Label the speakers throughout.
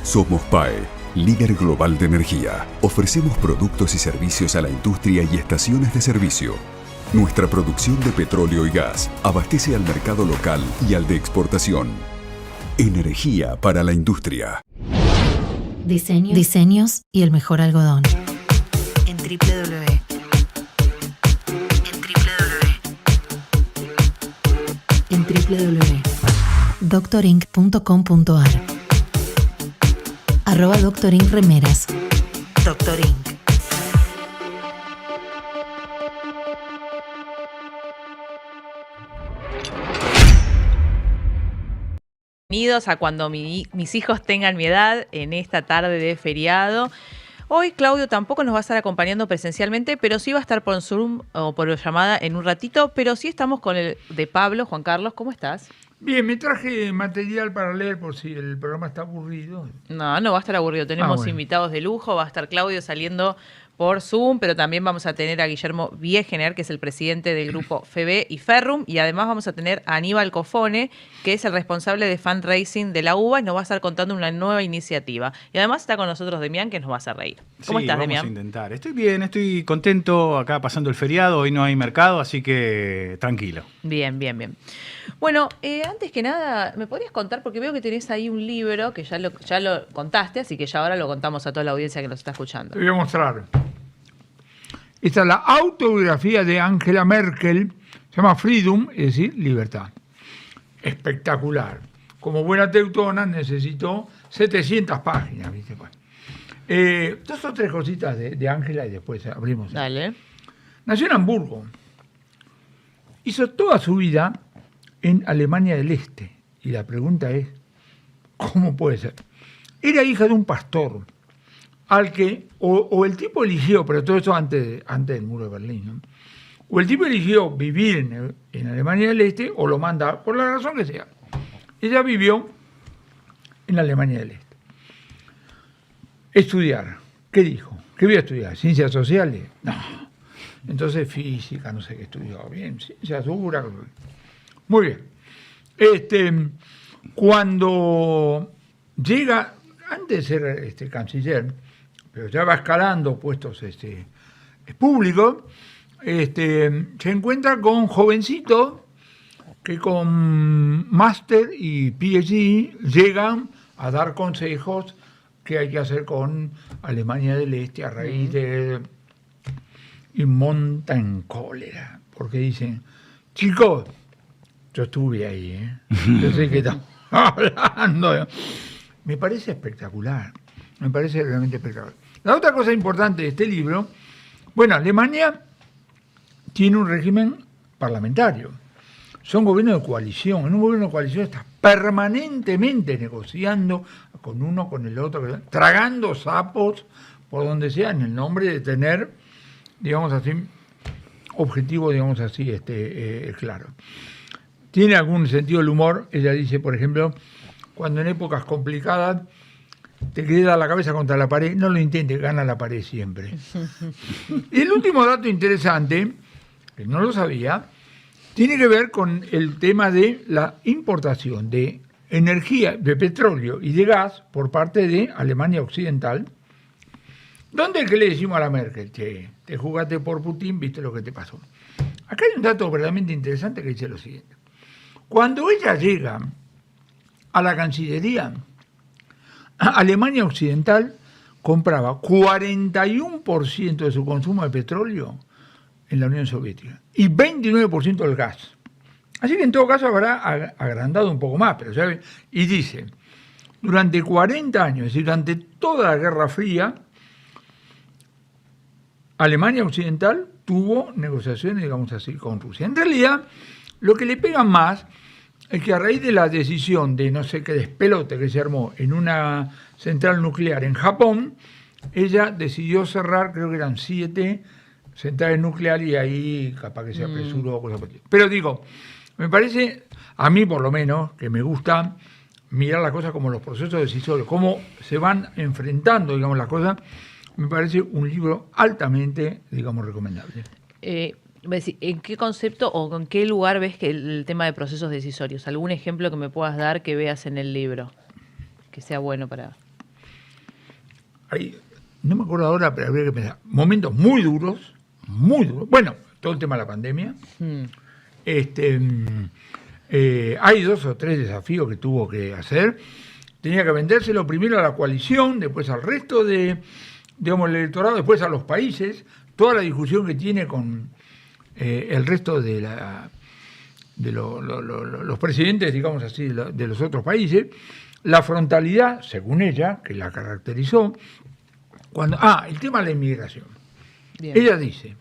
Speaker 1: Somos PAE, líder global de energía. Ofrecemos productos y servicios a la industria y estaciones de servicio. Nuestra producción de petróleo y gas abastece al mercado local y al de exportación. Energía para la industria.
Speaker 2: Diseños y el mejor algodón. En www.doctorinc.com.ar @Doctorinc Remeras. Doctorinc.
Speaker 3: Bienvenidos a cuando mis hijos tengan mi edad en esta tarde de feriado. Hoy Claudio tampoco nos va a estar acompañando presencialmente, pero sí va a estar por Zoom o por llamada en un ratito, pero sí estamos con el de Pablo. Juan Carlos, ¿cómo estás?
Speaker 4: Bien, me traje material para leer por si el programa está aburrido.
Speaker 3: No va a estar aburrido. Tenemos invitados de lujo, va a estar Claudio saliendo por Zoom, pero también vamos a tener a Guillermo Wiegener, que es el presidente del grupo FEB y Ferrum, y además vamos a tener a Aníbal Cofone, que es el responsable de fundraising de la UBA, y nos va a estar contando una nueva iniciativa. Y además está con nosotros Demián, que nos va a hacer reír. ¿Cómo estás, Demián?
Speaker 5: Vamos a intentar. Estoy bien, estoy contento acá pasando el feriado, hoy no hay mercado, así que tranquilo.
Speaker 3: Bien. Bueno, antes que nada, ¿me podrías contar? Porque veo que tenés ahí un libro que ya lo contaste, así que ya ahora lo contamos a toda la audiencia que nos está escuchando.
Speaker 4: Te voy a mostrar. Esta es la autobiografía de Angela Merkel, se llama Freedom, es decir, libertad. Espectacular. Como buena teutona necesitó 700 páginas, ¿viste? Bueno, dos o tres cositas de Angela y después abrimos.
Speaker 3: Dale.
Speaker 4: Nació en Hamburgo. Hizo toda su vida en Alemania del Este. Y la pregunta es, ¿cómo puede ser? Era hija de un pastor al que, o el tipo eligió, pero todo eso antes del muro de Berlín, ¿no? O el tipo eligió vivir en Alemania del Este o lo manda, por la razón que sea. Ella vivió en Alemania del Este. Estudiar. ¿Qué dijo? ¿Qué voy a estudiar? ¿Ciencias sociales? No. Entonces física, no sé qué estudió. Bien, ciencias duras. Muy bien. Cuando llega, antes de ser canciller, pero ya va escalando puestos públicos, se encuentra con jovencitos que con máster y PhD llegan a dar consejos que hay que hacer con Alemania del Este a raíz de... Y monta en cólera, porque dicen, chicos, yo estuve ahí, yo sé que estamos hablando. Me parece espectacular, me parece realmente espectacular. La otra cosa importante de este libro, bueno, Alemania tiene un régimen parlamentario, son gobiernos de coalición. En un gobierno de coalición estás permanentemente negociando con uno, con el otro, tragando sapos por donde sea, en el nombre de tener, digamos así, objetivo, digamos así, claro. Tiene algún sentido del humor. Ella dice, por ejemplo, cuando en épocas complicadas te queda la cabeza contra la pared, no lo intentes, gana la pared siempre. Y el último dato interesante, que no lo sabía, tiene que ver con el tema de la importación de energía, de petróleo y de gas por parte de Alemania Occidental, donde el que le decimos a la Merkel, che, te jugaste por Putin, viste lo que te pasó. Acá hay un dato verdaderamente interesante que dice lo siguiente. Cuando ella llega a la Cancillería, Alemania Occidental compraba 41% de su consumo de petróleo en la Unión Soviética y 29% del gas. Así que en todo caso habrá agrandado un poco más, pero ¿sabe? Y dice, durante 40 años, es decir, durante toda la Guerra Fría, Alemania Occidental tuvo negociaciones, digamos así, con Rusia. En realidad, lo que le pega más es que a raíz de la decisión de no sé qué despelote que se armó en una central nuclear en Japón, ella decidió cerrar, creo que eran 7 centrales nucleares y ahí capaz que se apresuró. Pero digo, me parece, a mí por lo menos, que me gusta mirar las cosas como los procesos decisorios, cómo se van enfrentando, digamos, las cosas. Me parece un libro altamente, digamos, recomendable.
Speaker 3: ¿En qué concepto o en qué lugar ves que el tema de procesos decisorios? ¿Algún ejemplo que me puedas dar que veas en el libro que sea bueno para...?
Speaker 4: no me acuerdo ahora, pero habría que pensar, momentos muy duros, bueno, todo el tema de la pandemia. Hay 2 o 3 desafíos que tuvo que hacer. Tenía que vendérselo primero a la coalición, después al resto del electorado, después a los países, toda la discusión que tiene con el resto de los presidentes, digamos así, de los otros países, la frontalidad, según ella, que la caracterizó, el tema de la inmigración. Bien. Ella dice,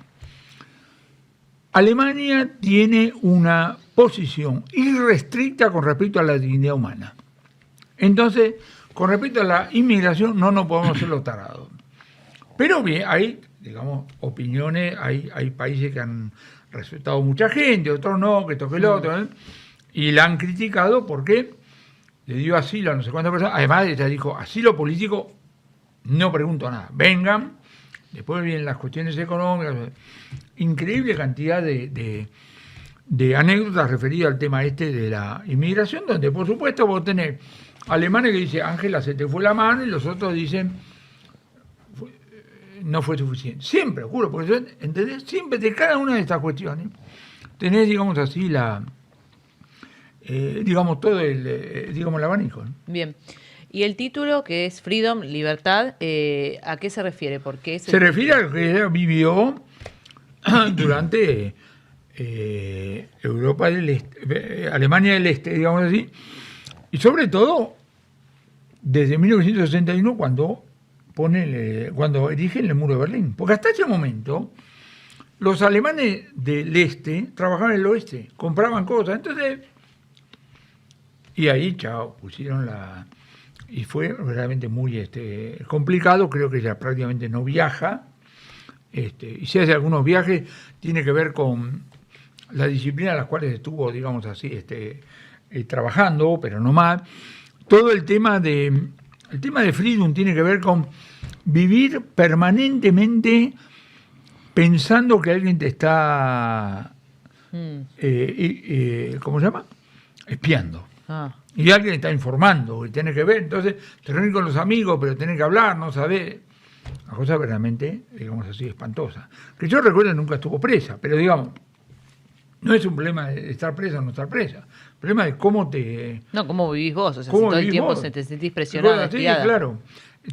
Speaker 4: Alemania tiene una posición irrestricta con respecto a la dignidad humana. Entonces, con respecto a la inmigración, no nos podemos hacer los tarados. Pero bien, hay, digamos, opiniones, hay países que han respetado mucha gente, otros no, que toque el otro, y la han criticado porque le dio asilo a no sé cuántas personas. Además, ella dijo, asilo político, no pregunto nada. Vengan, después vienen las cuestiones económicas. Increíble cantidad de anécdotas referidas al tema de la inmigración, donde por supuesto vos tenés alemanes que dicen, Ángela, se te fue la mano, y los otros dicen, no fue suficiente. Siempre, juro, porque ¿entendés? Siempre de cada una de estas cuestiones tenés, digamos así, digamos, todo el abanico, ¿no?
Speaker 3: Bien. Y el título, que es Freedom, Libertad, ¿a qué se refiere? ¿Por qué
Speaker 4: se refiere a lo que ella vivió durante Europa del Este, Alemania del Este, digamos así, y sobre todo desde 1961 cuando erigen el muro de Berlín. Porque hasta ese momento los alemanes del Este trabajaban en el Oeste, compraban cosas, entonces, y ahí, pusieron y fue realmente muy complicado. Creo que ella prácticamente no viaja, y si hace algunos viajes, tiene que ver con la disciplina a las cuales estuvo, digamos así, trabajando, pero no más. Todo el tema de Freedom tiene que ver con vivir permanentemente pensando que alguien te está, ¿cómo se llama? Espiando. Y alguien está informando, y tenés que ver, entonces te reunís con los amigos, pero tenés que hablar, no sabés. Una cosa verdaderamente, digamos así, espantosa. Que yo recuerdo nunca estuvo presa, pero digamos, no es un problema de estar presa o no estar presa. El problema es cómo
Speaker 3: cómo vivís vos, o sea, si todo el tiempo te sentís presionada,
Speaker 4: sí, claro.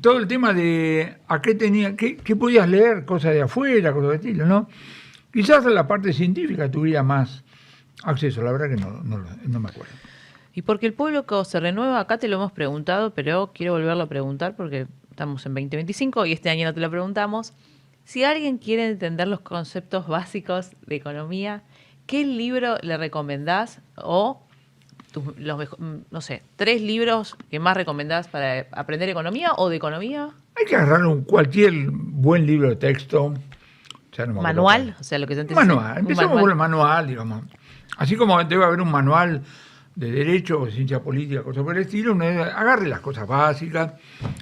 Speaker 4: Todo el tema de qué podías leer, cosas de afuera, cosas de estilo, ¿no? Quizás en la parte científica tuviera más acceso, la verdad que no me acuerdo.
Speaker 3: Y porque el pueblo se renueva, acá te lo hemos preguntado, pero quiero volverlo a preguntar porque estamos en 2025 y este año no te lo preguntamos. Si alguien quiere entender los conceptos básicos de economía, ¿qué libro le recomendás? O no sé, 3 libros que más recomendás para aprender economía o de economía.
Speaker 4: Hay que agarrar cualquier buen libro de texto.
Speaker 3: ¿Manual? O sea, lo que se entiende.
Speaker 4: Manual. Empezamos por el manual, digamos. Así como debe haber un manual de derecho o de ciencia política, cosas por el estilo, uno agarre las cosas básicas.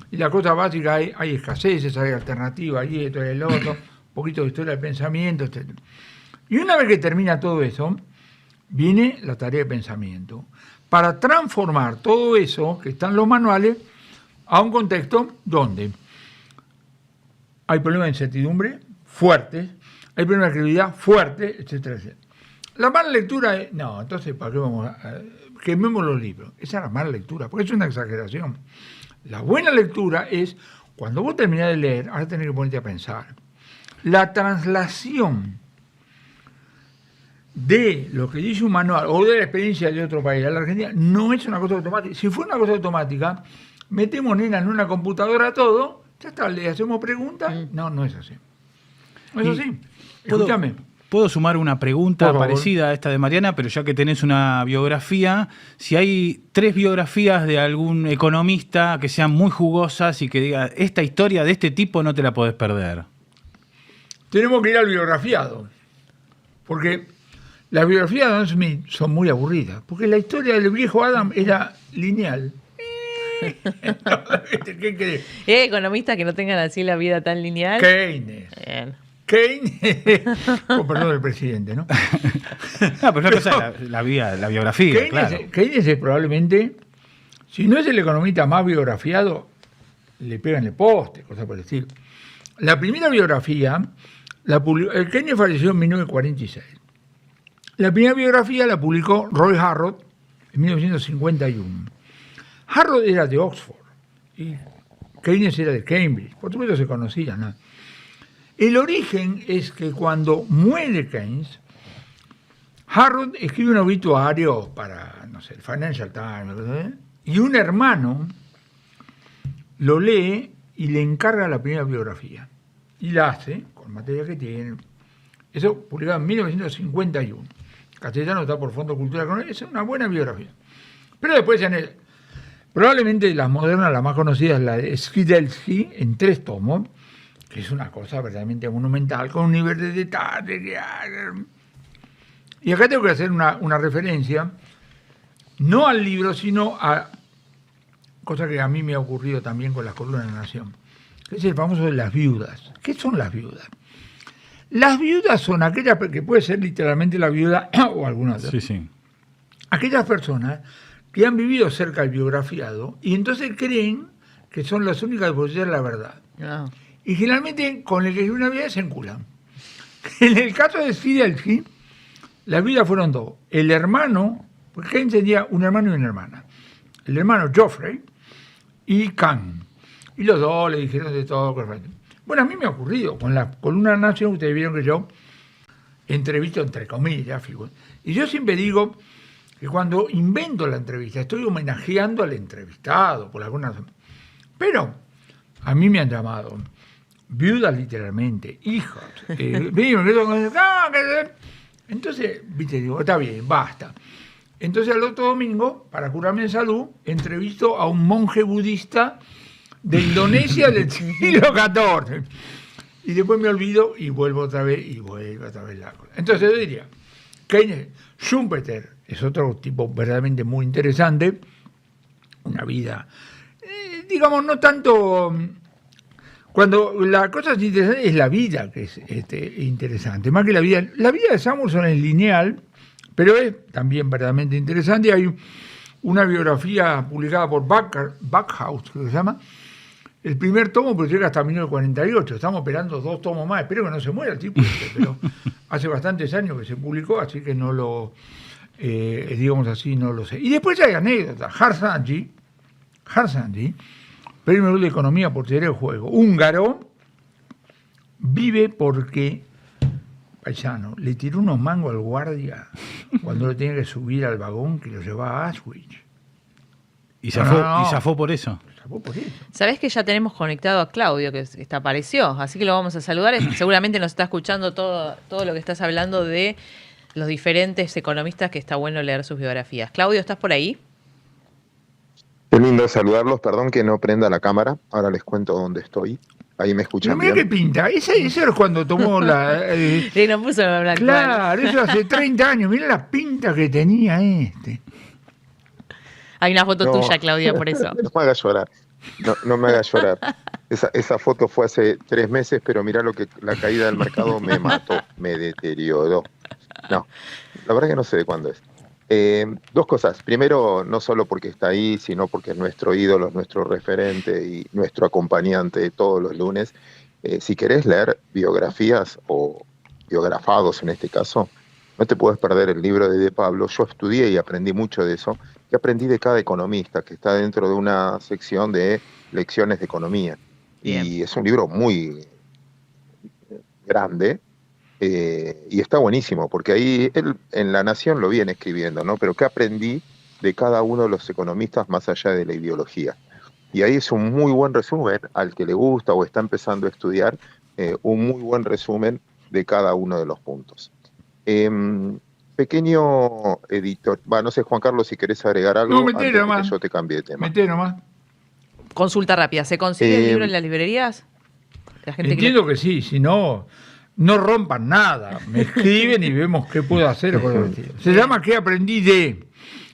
Speaker 4: Y las cosas básicas hay escaseces, hay alternativas, hay esto y el otro, un poquito de historia del pensamiento, etc. Y una vez que termina todo eso, viene la tarea de pensamiento, para transformar todo eso que está en los manuales a un contexto donde hay problemas de incertidumbre fuertes, hay problemas de credibilidad fuertes, etcétera, etcétera. La mala lectura es, no, entonces, ¿para qué vamos quememos los libros? Esa es la mala lectura, porque es una exageración. La buena lectura es, cuando vos terminás de leer, ahora tenés que ponerte a pensar. La traslación de lo que dice un manual o de la experiencia de otro país a la Argentina no es una cosa automática. Si fuera una cosa automática, metemos en una computadora todo, ya está, le hacemos preguntas. No es así. No es así. Escúchame.
Speaker 5: Puedo sumar una pregunta parecida a esta de Mariana, pero ya que tenés una biografía, si hay 3 biografías de algún economista que sean muy jugosas y que diga, esta historia de este tipo no te la podés perder.
Speaker 4: Tenemos que ir al biografiado, porque las biografías de Adam Smith son muy aburridas, porque la historia del viejo Adam era lineal.
Speaker 3: ¿Qué crees? Economistas que no tengan así la vida tan lineal.
Speaker 4: Keynes. Con perdón del presidente, ¿no?
Speaker 5: No, pero una cosa es la biografía,
Speaker 4: Keynes,
Speaker 5: claro.
Speaker 4: Keynes es probablemente, si no es el economista más biografiado, le pegan el poste, cosas por el estilo. La primera biografía, Keynes falleció en 1946. La primera biografía la publicó Roy Harrod en 1951. Harrod era de Oxford y Keynes era de Cambridge, por supuesto se conocían, ¿no? El origen es que cuando muere Keynes, Harrod escribe un obituario para, no sé, el Financial Times, y un hermano lo lee y le encarga la primera biografía. Y la hace, con materia que tiene. Eso publicado en 1951. Castellano está por Fondo Cultural Económica, es una buena biografía. Pero después, probablemente de las modernas, la más conocida es la de Skidelsky, en 3 tomos, que es una cosa verdaderamente monumental, con un nivel de detalle. Y acá tengo que hacer una referencia, no al libro, sino a cosa que a mí me ha ocurrido también con las columnas de la Nación, que es el famoso de las viudas. ¿Qué son las viudas? Las viudas son aquellas, que puede ser literalmente la viuda o alguna otra.
Speaker 5: Sí.
Speaker 4: Aquellas personas que han vivido cerca del biografiado y entonces creen que son las únicas que pueden decir la verdad.
Speaker 3: No.
Speaker 4: Y generalmente con el que escribe una vida se enculan. En el caso de Skidelsky, las viudas fueron 2. El hermano, porque Keynes tenía un hermano y una hermana. El hermano Geoffrey y Kahn. Y los 2 le dijeron de todo. Bueno, a mí me ha ocurrido. Con la columna de Nación, ustedes vieron que yo entrevisto entre comillas, y yo siempre digo que cuando invento la entrevista estoy homenajeando al entrevistado por alguna razón. Pero a mí me han llamado viudas literalmente, hijos. Entonces, viste, digo, está bien, basta. Entonces al otro domingo, para curarme en salud, entrevisto a un monje budista de Indonesia del siglo XIV. Y después me olvido y vuelvo otra vez la cosa. Entonces yo diría, Keynes, Schumpeter es otro tipo verdaderamente muy interesante, una vida, digamos, no tanto... Cuando la cosa es interesante es la vida que es interesante, más que la vida. La vida de Samuelson es lineal, pero es también verdaderamente interesante. Hay una biografía publicada por Backhouse, que se llama, el primer tomo, pero llega hasta 1948. Estamos esperando 2 tomos más. Espero que no se muera el tipo, pero hace bastantes años que se publicó, así que no lo, digamos así, no lo sé. Y después hay anécdotas. Harsanyi, Premio Nobel de Economía por teoría del juego, húngaro, vive porque, paisano, le tiró unos mangos al guardia cuando lo tenía que subir al vagón que lo llevaba a Auschwitz.
Speaker 5: ¿Y zafó por eso?
Speaker 3: Sabés que ya tenemos conectado a Claudio, que apareció, así que lo vamos a saludar. Seguramente nos está escuchando todo lo que estás hablando de los diferentes economistas, que está bueno leer sus biografías. Claudio, ¿estás por ahí?
Speaker 6: Qué lindo saludarlos, perdón que no prenda la cámara, ahora les cuento dónde estoy. Ahí me escuchan bien.
Speaker 4: Mira qué pinta, ese es cuando tomó la...
Speaker 3: no puso la blanca.
Speaker 4: Claro, eso hace 30 años, mira la pinta que tenía
Speaker 3: Hay una foto tuya, Claudia, por eso.
Speaker 6: No me hagas llorar, no me hagas llorar. Esa foto fue hace 3 meses, pero mirá lo que la caída del mercado me mató, me deterioró. No, la verdad que no sé de cuándo es. 2 cosas. Primero, no solo porque está ahí, sino porque es nuestro ídolo, es nuestro referente y nuestro acompañante todos los lunes. Si querés leer biografías o biografados en este caso, no te puedes perder el libro de Pablo. Yo estudié y aprendí mucho de eso, que aprendí de cada economista, que está dentro de una sección de lecciones de economía. Bien. Y es un libro muy grande, y está buenísimo, porque ahí él en La Nación lo viene escribiendo, ¿no? Pero ¿qué aprendí de cada uno de los economistas más allá de la ideología? Y ahí es un muy buen resumen, al que le gusta o está empezando a estudiar, un muy buen resumen de cada uno de los puntos. Pequeño editor, no sé, Juan Carlos, si querés agregar algo,
Speaker 4: no, antes de que
Speaker 6: yo te cambie de tema.
Speaker 4: Nomás.
Speaker 3: Consulta rápida, ¿se consigue el libro en las librerías?
Speaker 4: La gente entiendo que sí, si no... No rompan nada, me escriben y vemos qué puedo hacer. Se llama ¿Qué aprendí de?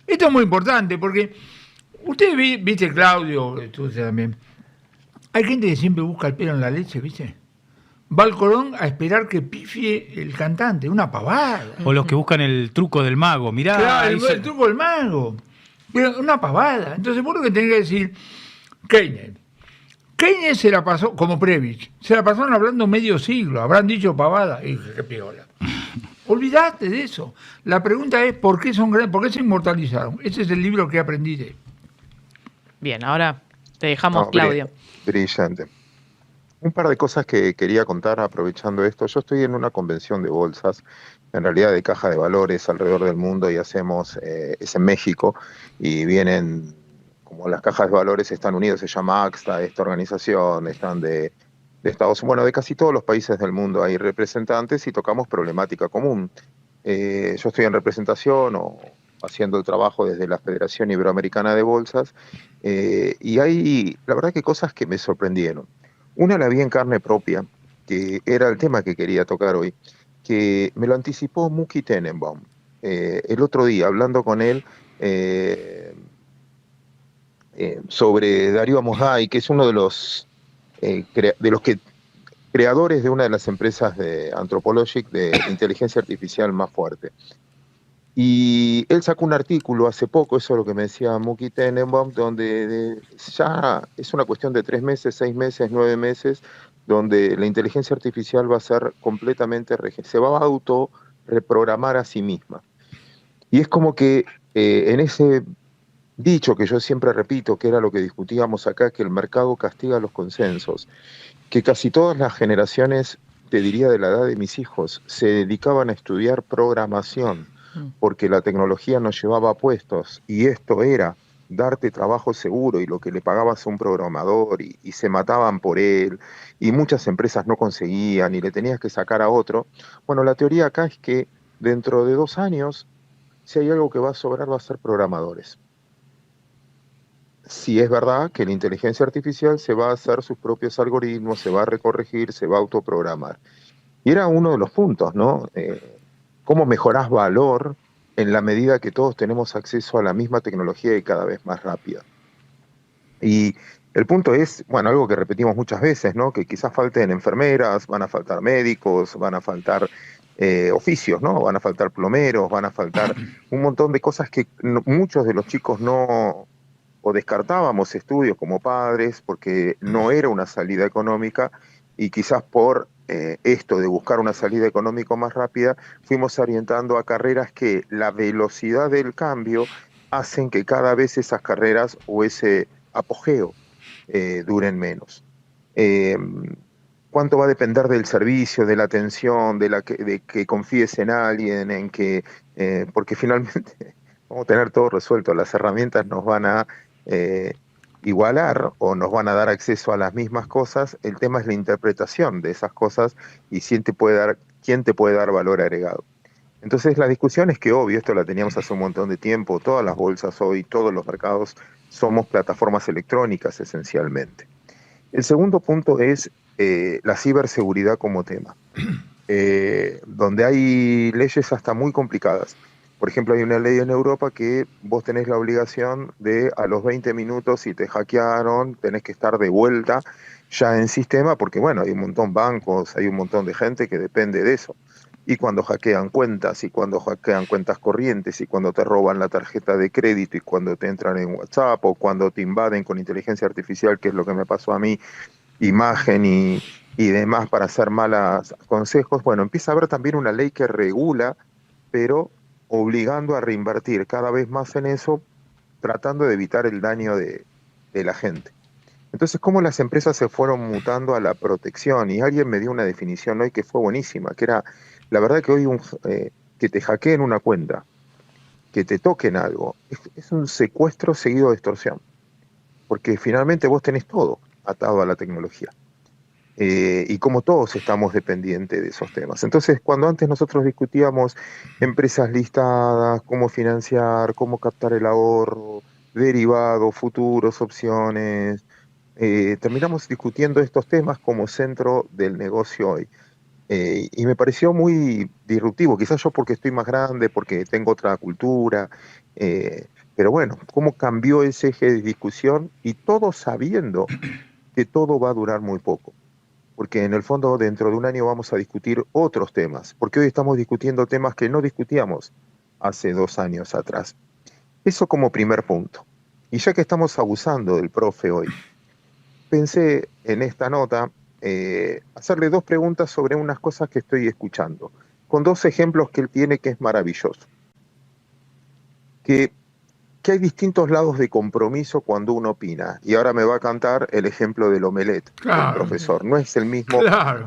Speaker 4: Esto es muy importante porque usted viste, Claudio, tú también, hay gente que siempre busca el pelo en la leche, ¿viste? Va al Colón a esperar que pifie el cantante, una pavada.
Speaker 5: O los que buscan el truco del mago, mirá.
Speaker 4: Claro, el truco del mago, pero una pavada. Entonces vos lo que tenés que decir, Keynes, Keynes se la pasó, como Previch, se la pasaron hablando medio siglo, habrán dicho pavada, y dije, qué piola. Olvidaste de eso. La pregunta es, ¿por qué son grandes? ¿Por qué se inmortalizaron? Ese es el libro que aprendí de...
Speaker 3: Bien, ahora te dejamos, Claudio.
Speaker 6: Brillante. Un par de cosas que quería contar aprovechando esto. Yo estoy en una convención de bolsas, en realidad de caja de valores alrededor del mundo, y hacemos, es en México, y vienen, como las cajas de valores están unidas, se llama AXTA, esta organización, están de Estados Unidos, bueno, de casi todos los países del mundo hay representantes y tocamos problemática común. Yo estoy en representación o haciendo el trabajo desde la Federación Iberoamericana de Bolsas, y hay, la verdad, que cosas que me sorprendieron. Una la vi en carne propia, que era el tema que quería tocar hoy, que me lo anticipó Muki Tenenbaum. El otro día, hablando con él sobre Darío Amodei, que es uno de los creadores de una de las empresas de Anthropologic de inteligencia artificial más fuerte. Y él sacó un artículo hace poco, eso es lo que me decía Muki Tenenbaum, donde ya es una cuestión de 3 meses, 6 meses, 9 meses, donde la inteligencia artificial va a ser completamente, se va a auto-reprogramar a sí misma. Y es como que en ese dicho que yo siempre repito, que era lo que discutíamos acá, que el mercado castiga los consensos, que casi todas las generaciones, te diría de la edad de mis hijos, se dedicaban a estudiar programación, porque la tecnología nos llevaba a puestos, y esto era darte trabajo seguro, y lo que le pagabas a un programador, y se mataban por él, y muchas empresas no conseguían, y le tenías que sacar a otro. Bueno, la teoría acá es que dentro de 2 años, si hay algo que va a sobrar, va a ser programadores. Si es verdad que la inteligencia artificial se va a hacer sus propios algoritmos, se va a recorregir, se va a autoprogramar. Y era uno de los puntos, ¿no? ¿Cómo mejorás valor en la medida que todos tenemos acceso a la misma tecnología y cada vez más rápida? Y el punto es, bueno, algo que repetimos muchas veces, ¿no? Que quizás falten enfermeras, van a faltar médicos, van a faltar oficios, ¿no? Van a faltar plomeros, van a faltar un montón de cosas que muchos de los chicos no... o descartábamos estudios como padres porque no era una salida económica, y quizás por esto de buscar una salida económica más rápida, fuimos orientando a carreras que la velocidad del cambio hacen que cada vez esas carreras o ese apogeo duren menos. ¿Cuánto va a depender del servicio, de la atención, de que confíes en alguien, en que porque finalmente vamos a tener todo resuelto, las herramientas nos van a igualar o nos van a dar acceso a las mismas cosas? El tema es la interpretación de esas cosas y quién te puede dar valor agregado. Entonces la discusión es que, obvio, esto la teníamos hace un montón de tiempo, todas las bolsas hoy, todos los mercados somos plataformas electrónicas esencialmente. El segundo punto es la ciberseguridad como tema, donde hay leyes hasta muy complicadas. Por ejemplo, hay una ley en Europa que vos tenés la obligación de, a los 20 minutos, si te hackearon, tenés que estar de vuelta ya en sistema, porque bueno, hay un montón de bancos, hay un montón de gente que depende de eso. Y cuando hackean cuentas, y cuando hackean cuentas corrientes, y cuando te roban la tarjeta de crédito, y cuando te entran en WhatsApp, o cuando te invaden con inteligencia artificial, que es lo que me pasó a mí, imagen y demás para hacer malos consejos, bueno, empieza a haber también una ley que regula, pero obligando a reinvertir cada vez más en eso, tratando de evitar el daño de la gente. Entonces, cómo las empresas se fueron mutando a la protección, y alguien me dio una definición hoy que fue buenísima, que era, la verdad que hoy que te hackeen una cuenta, que te toquen algo, es un secuestro seguido de extorsión, porque finalmente vos tenés todo atado a la tecnología. Y como todos estamos dependientes de esos temas. Entonces, cuando antes nosotros discutíamos empresas listadas, cómo financiar, cómo captar el ahorro, derivados, futuros, opciones, terminamos discutiendo estos temas como centro del negocio hoy. Y me pareció muy disruptivo, quizás yo porque estoy más grande, porque tengo otra cultura, pero bueno, cómo cambió ese eje de discusión, y todo sabiendo que todo va a durar muy poco. Porque en el fondo dentro de un año vamos a discutir otros temas, porque hoy estamos discutiendo temas que no discutíamos hace 2 años atrás. Eso como primer punto. Y ya que estamos abusando del profe hoy, pensé en esta nota hacerle 2 preguntas sobre unas cosas que estoy escuchando, con 2 ejemplos que él tiene que es maravilloso. Que hay distintos lados de compromiso cuando uno opina. Y ahora me va a cantar el ejemplo del omelette, del profesor. No es el mismo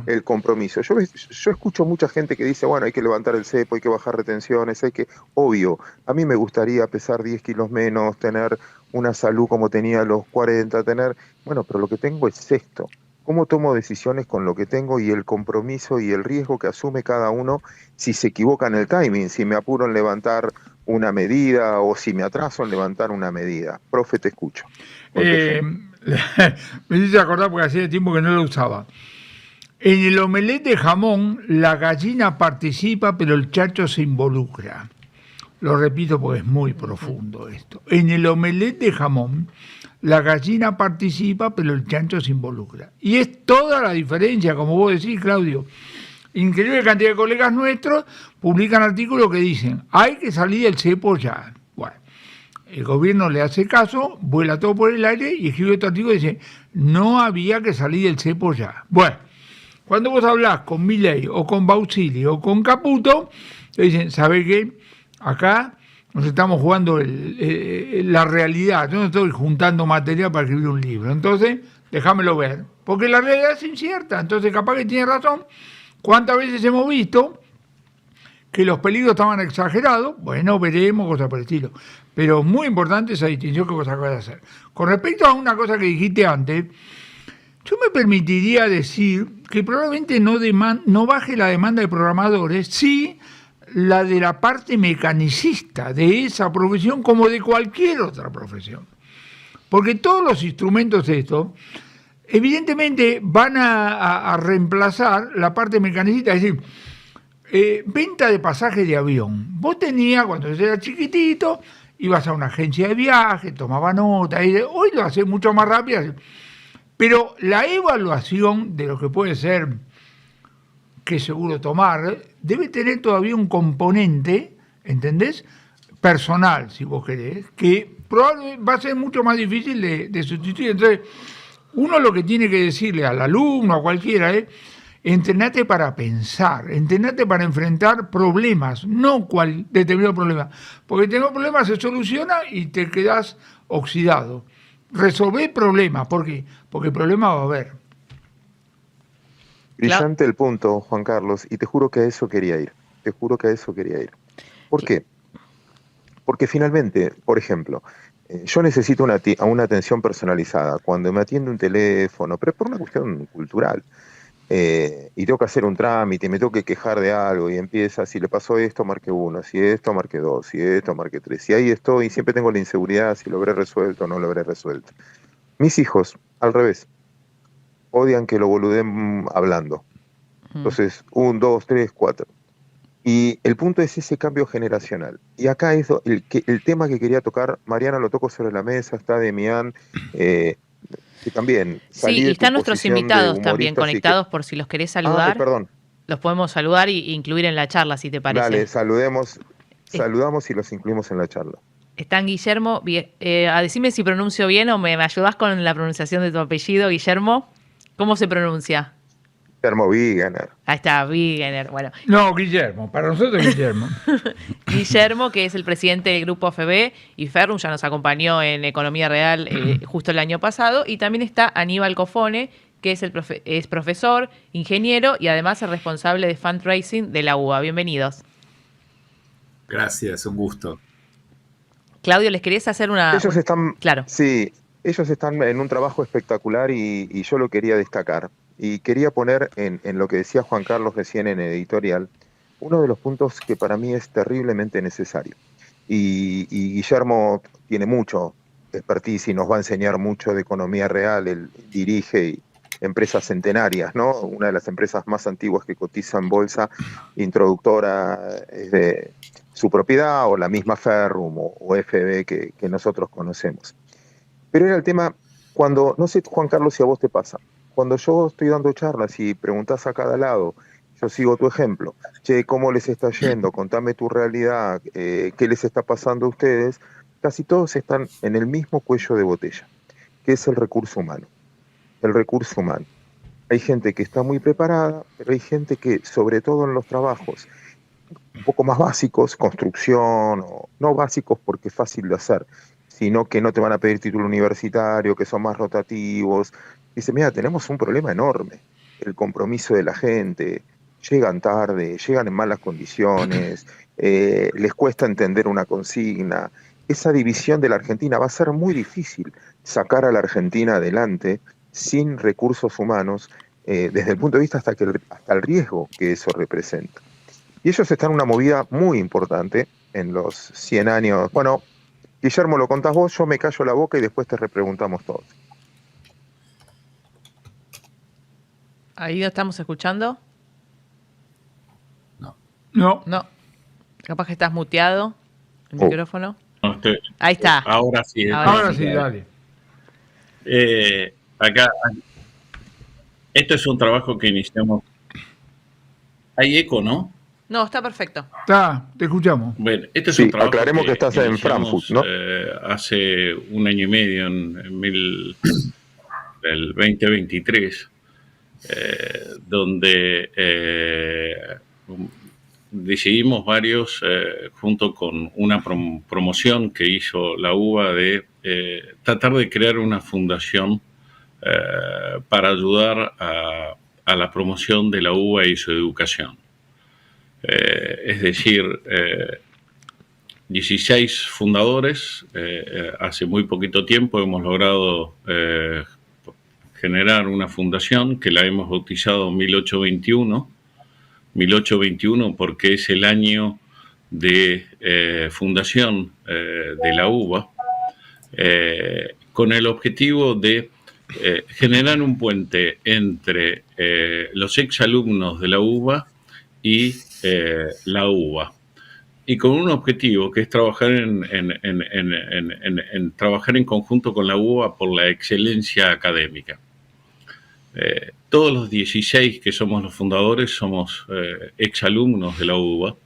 Speaker 6: el compromiso. Yo escucho mucha gente que dice, bueno, hay que levantar el cepo, hay que bajar retenciones, obvio, a mí me gustaría pesar 10 kilos menos, tener una salud como tenía a los 40, bueno, pero lo que tengo es esto. ¿Cómo tomo decisiones con lo que tengo y el compromiso y el riesgo que asume cada uno si se equivoca en el timing, si me apuro en levantar una medida o si me atraso en levantar una medida? Profe, te escucho.
Speaker 4: Me hice acordar porque hacía tiempo que no lo usaba. En el omelette de jamón, la gallina participa, pero el chancho se involucra. Lo repito porque es muy profundo esto. En el omelette de jamón, la gallina participa, pero el chancho se involucra. Y es toda la diferencia, como vos decís, Claudio. Increíble cantidad de colegas nuestros publican artículos que dicen, hay que salir del cepo ya. Bueno, el gobierno le hace caso, vuela todo por el aire y escribe otro artículo y dice, no había que salir del cepo ya. Bueno, cuando vos hablás con Milei o con Bausili o con Caputo, te dicen, ¿sabe qué? Acá nos estamos jugando la realidad, yo no estoy juntando material para escribir un libro, entonces déjamelo ver, porque la realidad es incierta, entonces capaz que tiene razón. ¿Cuántas veces hemos visto que los peligros estaban exagerados? Bueno, veremos, cosas por el estilo. Pero muy importante esa distinción que vos acabas de hacer. Con respecto a una cosa que dijiste antes, yo me permitiría decir que probablemente no baje la demanda de programadores, sí la de la parte mecanicista de esa profesión como de cualquier otra profesión. Porque todos los instrumentos estos evidentemente van a reemplazar la parte mecanicista, es decir, venta de pasajes de avión. Vos tenías, cuando eras chiquitito, ibas a una agencia de viaje, tomaba nota, hoy lo haces mucho más rápido, pero la evaluación de lo que puede ser, qué seguro tomar, debe tener todavía un componente, ¿entendés?, personal, si vos querés, que probablemente va a ser mucho más difícil de sustituir. Entonces, uno lo que tiene que decirle al alumno, a cualquiera, es entrenate para pensar, entrenate para enfrentar problemas, no cual determinado problema. Porque determinado problema se soluciona y te quedás oxidado. Resolver problemas, ¿por qué? Porque el problema va a haber.
Speaker 6: Brillante el punto, Juan Carlos, y te juro que a eso quería ir. ¿Por qué? Porque finalmente, por ejemplo, yo necesito una atención personalizada cuando me atiende un teléfono, pero es por una cuestión cultural, y tengo que hacer un trámite, y me tengo que quejar de algo, y empieza, si le pasó esto, marque 1, si esto, marque 2, si esto, marque 3, y ahí estoy, y siempre tengo la inseguridad, si lo habré resuelto o no lo habré resuelto. Mis hijos, al revés, odian que lo boluden hablando. Entonces, 1, 2, 3, 4. Y el punto es ese cambio generacional. Y acá es el tema que quería tocar. Mariana lo tocó sobre la mesa, está Demián, que también...
Speaker 3: Sí, y están nuestros invitados también conectados, por si los querés saludar.
Speaker 6: Perdón.
Speaker 3: Los podemos saludar e incluir en la charla, si te parece.
Speaker 6: Dale, saludamos y los incluimos en la charla.
Speaker 3: Están Guillermo, decime si pronuncio bien o me ayudás con la pronunciación de tu apellido, Guillermo. ¿Cómo se pronuncia?
Speaker 6: Guillermo Wegener.
Speaker 3: Ahí está, Wegener. Bueno.
Speaker 4: No, Guillermo, para nosotros Guillermo.
Speaker 3: Guillermo, que es el presidente del Grupo FB, y Ferrum ya nos acompañó en Economía Real justo el año pasado. Y también está Aníbal Cofone, que es profesor, ingeniero y además es responsable de fundraising de la UBA. Bienvenidos.
Speaker 7: Gracias, un gusto.
Speaker 3: Claudio, ¿les querías hacer una...?
Speaker 6: Ellos están...
Speaker 3: Claro.
Speaker 6: Sí, ellos están en un trabajo espectacular y yo lo quería destacar. Y quería poner en lo que decía Juan Carlos recién en editorial, uno de los puntos que para mí es terriblemente necesario. Y Guillermo tiene mucho expertise y nos va a enseñar mucho de economía real. Él dirige empresas centenarias, ¿no? Una de las empresas más antiguas que cotiza en bolsa, introductora es de su propiedad, o la misma Ferrum o FB que nosotros conocemos. Pero era el tema, cuando, no sé, Juan Carlos, si a vos te pasa, cuando yo estoy dando charlas y preguntás a cada lado, yo sigo tu ejemplo, che, ¿cómo les está yendo? Contame tu realidad, ¿qué les está pasando a ustedes? Casi todos están en el mismo cuello de botella, que es el recurso humano. el recurso humano. Hay gente que está muy preparada, pero hay gente que, sobre todo en los trabajos un poco más básicos, construcción, o no básicos porque es fácil de hacer, sino que no te van a pedir título universitario, que son más rotativos. Dice, mira, tenemos un problema enorme, el compromiso de la gente, llegan tarde, llegan en malas condiciones, les cuesta entender una consigna. Esa división de la Argentina va a ser muy difícil sacar a la Argentina adelante sin recursos humanos, desde el punto de vista hasta el riesgo que eso representa. Y ellos están en una movida muy importante en los 100 años. Bueno, Guillermo, lo contás vos, yo me callo la boca y después te repreguntamos todos.
Speaker 3: ¿Ahí lo estamos escuchando?
Speaker 4: No.
Speaker 3: No. Capaz que estás muteado el micrófono.
Speaker 7: No,
Speaker 3: Ahí está.
Speaker 7: Ahora sí.
Speaker 4: Ahora sí, dale.
Speaker 7: Acá, esto es un trabajo que iniciamos. Hay eco, ¿no?
Speaker 3: No, está perfecto.
Speaker 4: Está, te escuchamos.
Speaker 7: Bueno, este es
Speaker 6: Sí,
Speaker 7: un trabajo
Speaker 6: aclaremos que estás en
Speaker 7: iniciamos,
Speaker 6: Frankfurt, ¿no?
Speaker 7: Hace un año y medio, en el 2023, donde decidimos varios, junto con una promoción que hizo la UBA, de tratar de crear una fundación para ayudar a la promoción de la UBA y su educación. Es decir, 16 fundadores, hace muy poquito tiempo hemos logrado generar una fundación que la hemos bautizado 1821. 1821 porque es el año de fundación de la UBA, con el objetivo de generar un puente entre los exalumnos de la UBA y la UBA, y con un objetivo que es trabajar trabajar en conjunto con la UBA por la excelencia académica. Todos los 16 que somos los fundadores somos exalumnos de la UBA,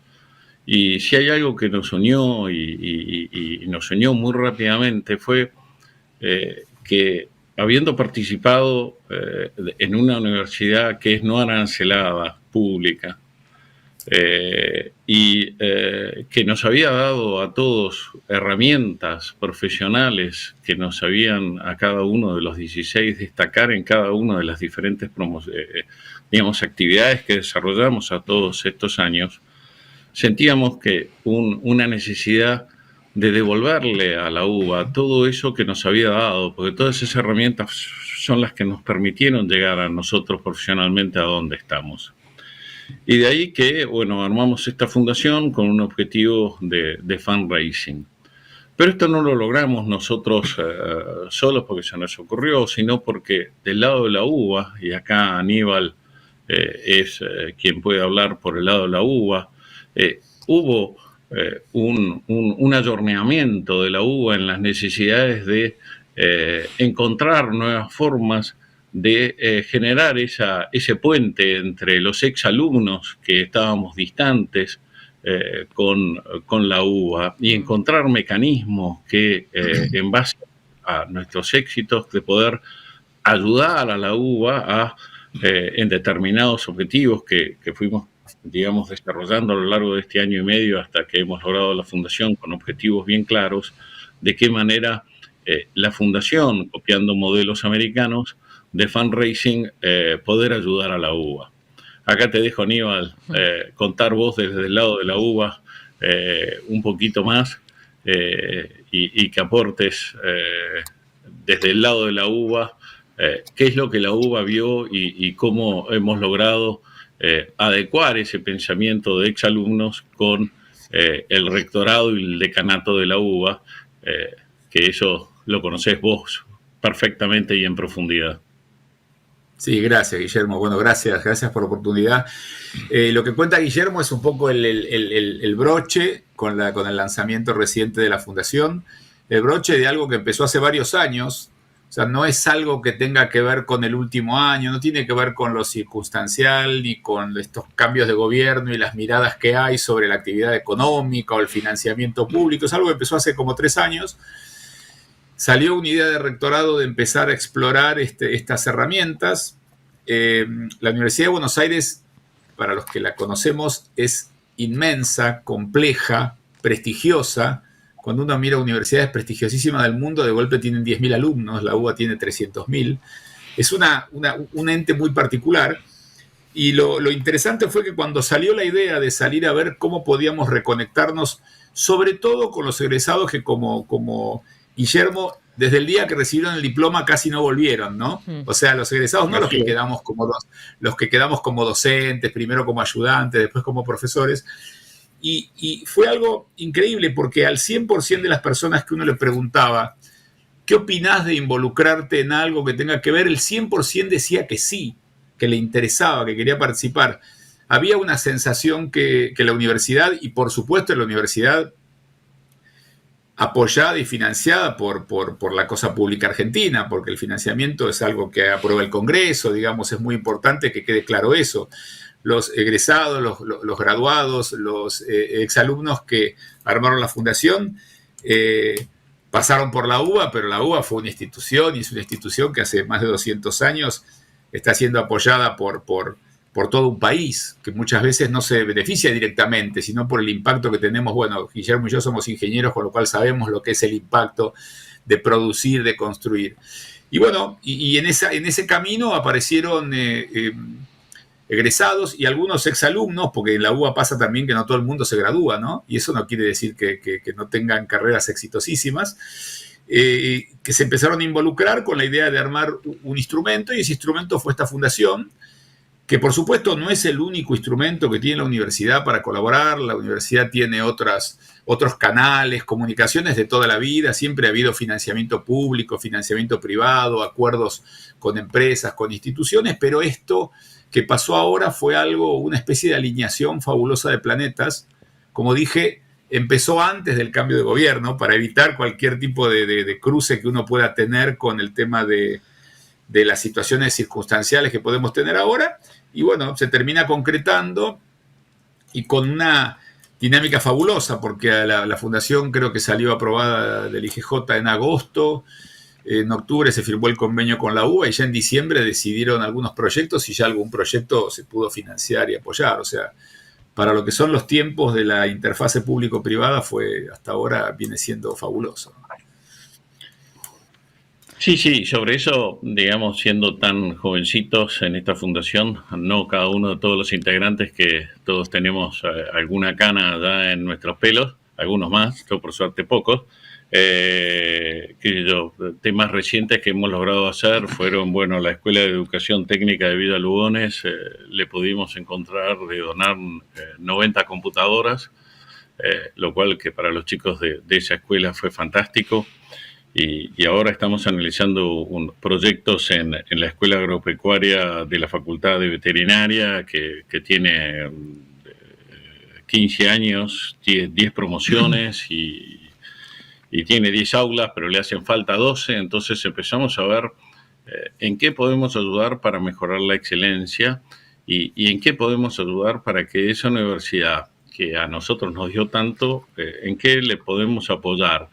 Speaker 7: y si hay algo que nos unió y nos unió muy rápidamente fue que, habiendo participado en una universidad que es no arancelada, pública, que nos había dado a todos herramientas profesionales que nos habían a cada uno de los 16 destacar en cada una de las diferentes actividades que desarrollamos a todos estos años, sentíamos que una necesidad de devolverle a la UBA todo eso que nos había dado, porque todas esas herramientas son las que nos permitieron llegar a nosotros profesionalmente a donde estamos. Y de ahí que, bueno, armamos esta fundación con un objetivo de fundraising. Pero esto no lo logramos nosotros solos porque se nos ocurrió, sino porque del lado de la UBA, y acá Aníbal es quien puede hablar por el lado de la UBA, hubo un ayornamiento de la UBA en las necesidades de encontrar nuevas formas de generar ese puente entre los exalumnos que estábamos distantes con la UBA, y encontrar mecanismos que, en base a nuestros éxitos, de poder ayudar a la UBA en determinados objetivos que fuimos, digamos, desarrollando a lo largo de este año y medio hasta que hemos logrado la fundación con objetivos bien claros, de qué manera la fundación, copiando modelos americanos de fundraising, poder ayudar a la UBA. Acá te dejo, Aníbal, contar vos desde el lado de la UBA un poquito más, y que aportes desde el lado de la UBA qué es lo que la UBA vio y cómo hemos logrado adecuar ese pensamiento de exalumnos con el rectorado y el decanato de la UBA, que eso lo conocés vos perfectamente y en profundidad. Sí, gracias, Guillermo. Bueno, gracias por la oportunidad. Lo que cuenta Guillermo es un poco el broche con el lanzamiento reciente de la Fundación, el broche de algo que empezó hace varios años. O sea, no es algo que tenga que ver con el último año, no tiene que ver con lo circunstancial ni con estos cambios de gobierno y las miradas que hay sobre la actividad económica o el financiamiento público. Es algo que empezó hace como 3 años
Speaker 8: salió una idea de rectorado de empezar a explorar estas herramientas. La Universidad de Buenos Aires, para los que la conocemos, es inmensa, compleja, prestigiosa. Cuando uno mira universidades prestigiosísimas del mundo, de golpe tienen 10.000 alumnos, la UBA tiene 300.000. Es un ente muy particular. Y lo interesante fue que cuando salió la idea de salir a ver cómo podíamos reconectarnos, sobre todo con los egresados que como Guillermo, desde el día que recibieron el diploma casi no volvieron, ¿no? O sea, los egresados no los que quedamos como docentes, primero como ayudantes, después como profesores. Y fue algo increíble porque al 100% de las personas que uno le preguntaba, ¿qué opinás de involucrarte en algo que tenga que ver? El 100% decía que sí, que le interesaba, que quería participar. Había una sensación que la universidad, y por supuesto la universidad apoyada y financiada por la cosa pública argentina, porque el financiamiento es algo que aprueba el Congreso, digamos, es muy importante que quede claro eso. Los egresados, los graduados, los exalumnos que armaron la fundación pasaron por la UBA, pero la UBA fue una institución, y es una institución que hace más de 200 años está siendo apoyada por todo un país, que muchas veces no se beneficia directamente, sino por el impacto que tenemos. Bueno, Guillermo y yo somos ingenieros, con lo cual sabemos lo que es el impacto de producir, de construir. Y bueno, y en ese camino aparecieron egresados y algunos exalumnos, porque en la UBA pasa también que no todo el mundo se gradúa, ¿no? Y eso no quiere decir que no tengan carreras exitosísimas, que se empezaron a involucrar con la idea de armar un instrumento, y ese instrumento fue esta fundación, que por supuesto no es el único instrumento que tiene la universidad para colaborar. La universidad tiene otros canales, comunicaciones de toda la vida, siempre ha habido financiamiento público, financiamiento privado, acuerdos con empresas, con instituciones, pero esto que pasó ahora fue una especie de alineación fabulosa de planetas. Como dije, empezó antes del cambio de gobierno para evitar cualquier tipo de cruce que uno pueda tener con el tema de las situaciones circunstanciales que podemos tener ahora, y bueno, se termina concretando y con una dinámica fabulosa, porque la fundación creo que salió aprobada del IGJ en agosto, en octubre se firmó el convenio con la UBA y ya en diciembre decidieron algunos proyectos y ya algún proyecto se pudo financiar y apoyar. O sea, para lo que son los tiempos de la interfase público-privada hasta ahora viene siendo fabuloso.
Speaker 7: Sí, sobre eso, digamos, siendo tan jovencitos en esta fundación, no cada uno de todos los integrantes, que todos tenemos alguna cana ya en nuestros pelos, algunos más, yo por suerte pocos, temas recientes que hemos logrado hacer fueron, bueno, la Escuela de Educación Técnica de Villa Lugones, le pudimos encontrar de donar 90 computadoras, lo cual que para los chicos de esa escuela fue fantástico. Y ahora estamos analizando proyectos en la Escuela Agropecuaria de la Facultad de Veterinaria, que tiene 15 años, 10 promociones y tiene 10 aulas, pero le hacen falta 12. Entonces empezamos a ver en qué podemos ayudar para mejorar la excelencia y en qué podemos ayudar para que esa universidad que a nosotros nos dio tanto, en qué le podemos apoyar.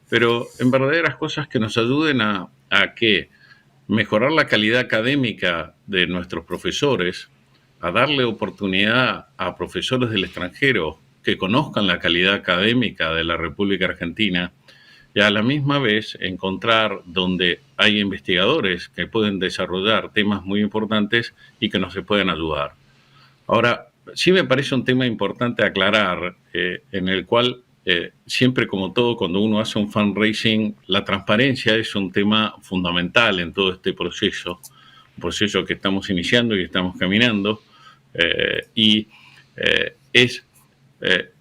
Speaker 7: Pero en verdaderas cosas que nos ayuden a que mejorar la calidad académica de nuestros profesores, a darle oportunidad a profesores del extranjero que conozcan la calidad académica de la República Argentina, y a la misma vez encontrar donde hay investigadores que pueden desarrollar temas muy importantes y que nos se pueden ayudar. Ahora, sí me parece un tema importante aclarar, en el cual siempre, como todo, cuando uno hace un fundraising, la transparencia es un tema fundamental en todo este proceso, un proceso que estamos iniciando y estamos caminando, es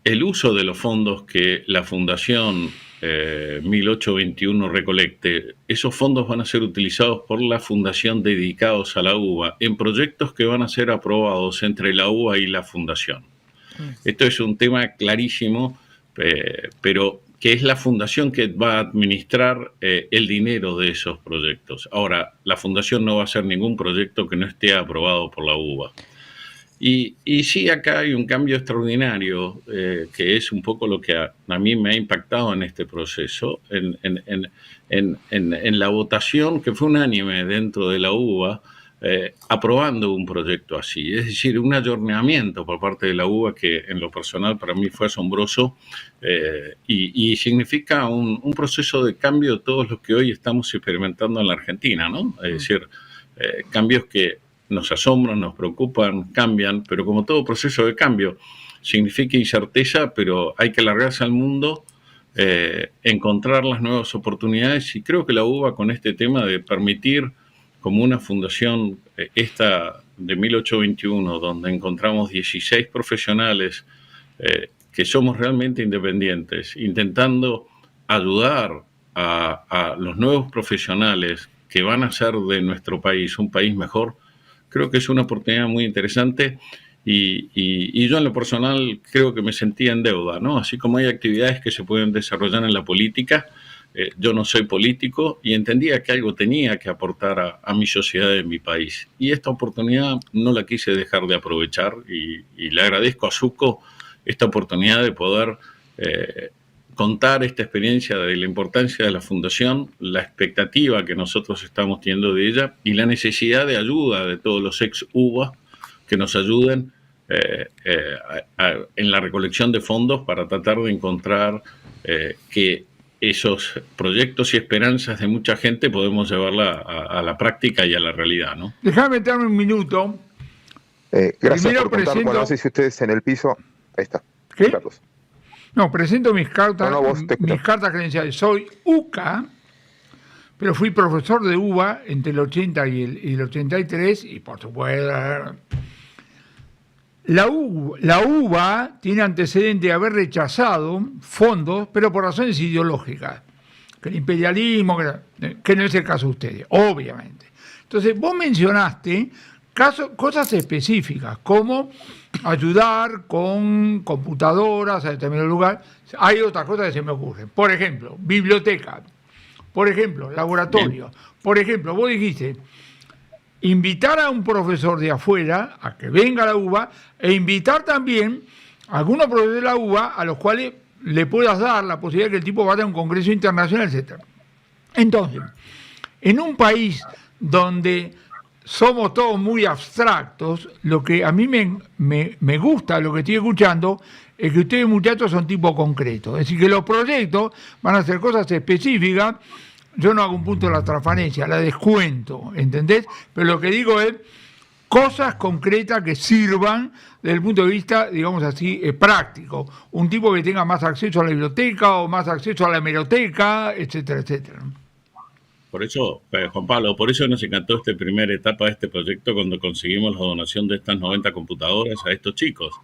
Speaker 7: el uso de los fondos que la Fundación 1821 recolecte. Esos fondos van a ser utilizados por la Fundación dedicados a la UBA en proyectos que van a ser aprobados entre la UBA y la Fundación. Esto es un tema clarísimo, pero que es la fundación que va a administrar el dinero de esos proyectos. Ahora, la fundación no va a hacer ningún proyecto que no esté aprobado por la UBA. Y sí, acá hay un cambio extraordinario, que es un poco lo que a mí me ha impactado en este proceso, en la votación que fue unánime dentro de la UBA, aprobando un proyecto así. Es decir, un ayornamiento por parte de la UBA que en lo personal para mí fue asombroso, y significa un proceso de cambio de todos los que hoy estamos experimentando en la Argentina, ¿no? Es decir, cambios que nos asombran, nos preocupan, cambian, pero como todo proceso de cambio, significa incerteza, pero hay que largarse al mundo, encontrar las nuevas oportunidades, y creo que la UBA con este tema de permitir, como una fundación, esta de 1821, donde encontramos 16 profesionales que somos realmente independientes, intentando ayudar a los nuevos profesionales que van a hacer de nuestro país un país mejor. Creo que es una oportunidad muy interesante, y yo en lo personal creo que me sentía en deuda, ¿no? Así como hay actividades que se pueden desarrollar en la política, yo no soy político y entendía que algo tenía que aportar a mi sociedad, en mi país. Y esta oportunidad no la quise dejar de aprovechar, y le agradezco a Zucco esta oportunidad de poder contar esta experiencia de la importancia de la fundación, la expectativa que nosotros estamos teniendo de ella y la necesidad de ayuda de todos los ex-UBA que nos ayuden en la recolección de fondos para tratar de encontrar que esos proyectos y esperanzas de mucha gente podemos llevarla a la práctica y a la realidad, ¿no?
Speaker 4: Déjame meterme un minuto.
Speaker 6: Gracias
Speaker 4: Primero
Speaker 6: por contar. Bueno, no sé si ustedes en el piso... Ahí está.
Speaker 4: ¿Qué?
Speaker 6: Carlos.
Speaker 4: No, presento mis cartas,
Speaker 6: mis
Speaker 4: cartas credenciales. Soy UCA, pero fui profesor de UBA entre el 80 y el 83, y por supuesto... La UBA tiene antecedente de haber rechazado fondos, pero por razones ideológicas. Que el imperialismo, que no es el caso de ustedes, obviamente. Entonces, vos mencionaste cosas específicas, como ayudar con computadoras a determinado lugar. Hay otras cosas que se me ocurren. Por ejemplo, biblioteca. Por ejemplo, laboratorio. Por ejemplo, vos dijiste... invitar a un profesor de afuera a que venga a la UBA, e invitar también a algunos profesores de la UBA a los cuales le puedas dar la posibilidad de que el tipo vaya a un congreso internacional, etc. Entonces, en un país donde somos todos muy abstractos, lo que a mí me gusta, lo que estoy escuchando, es que ustedes, muchachos, son tipo concretos. Es decir, que los proyectos van a hacer cosas específicas. Yo no hago un punto de la transparencia, la descuento, ¿entendés? Pero lo que digo es cosas concretas que sirvan desde el punto de vista, digamos así, práctico. Un tipo que tenga más acceso a la biblioteca o más acceso a la hemeroteca, etcétera, etcétera.
Speaker 7: Por eso, Juan Pablo, por eso nos encantó esta primera etapa de este proyecto cuando conseguimos la donación de estas 90 computadoras a estos chicos.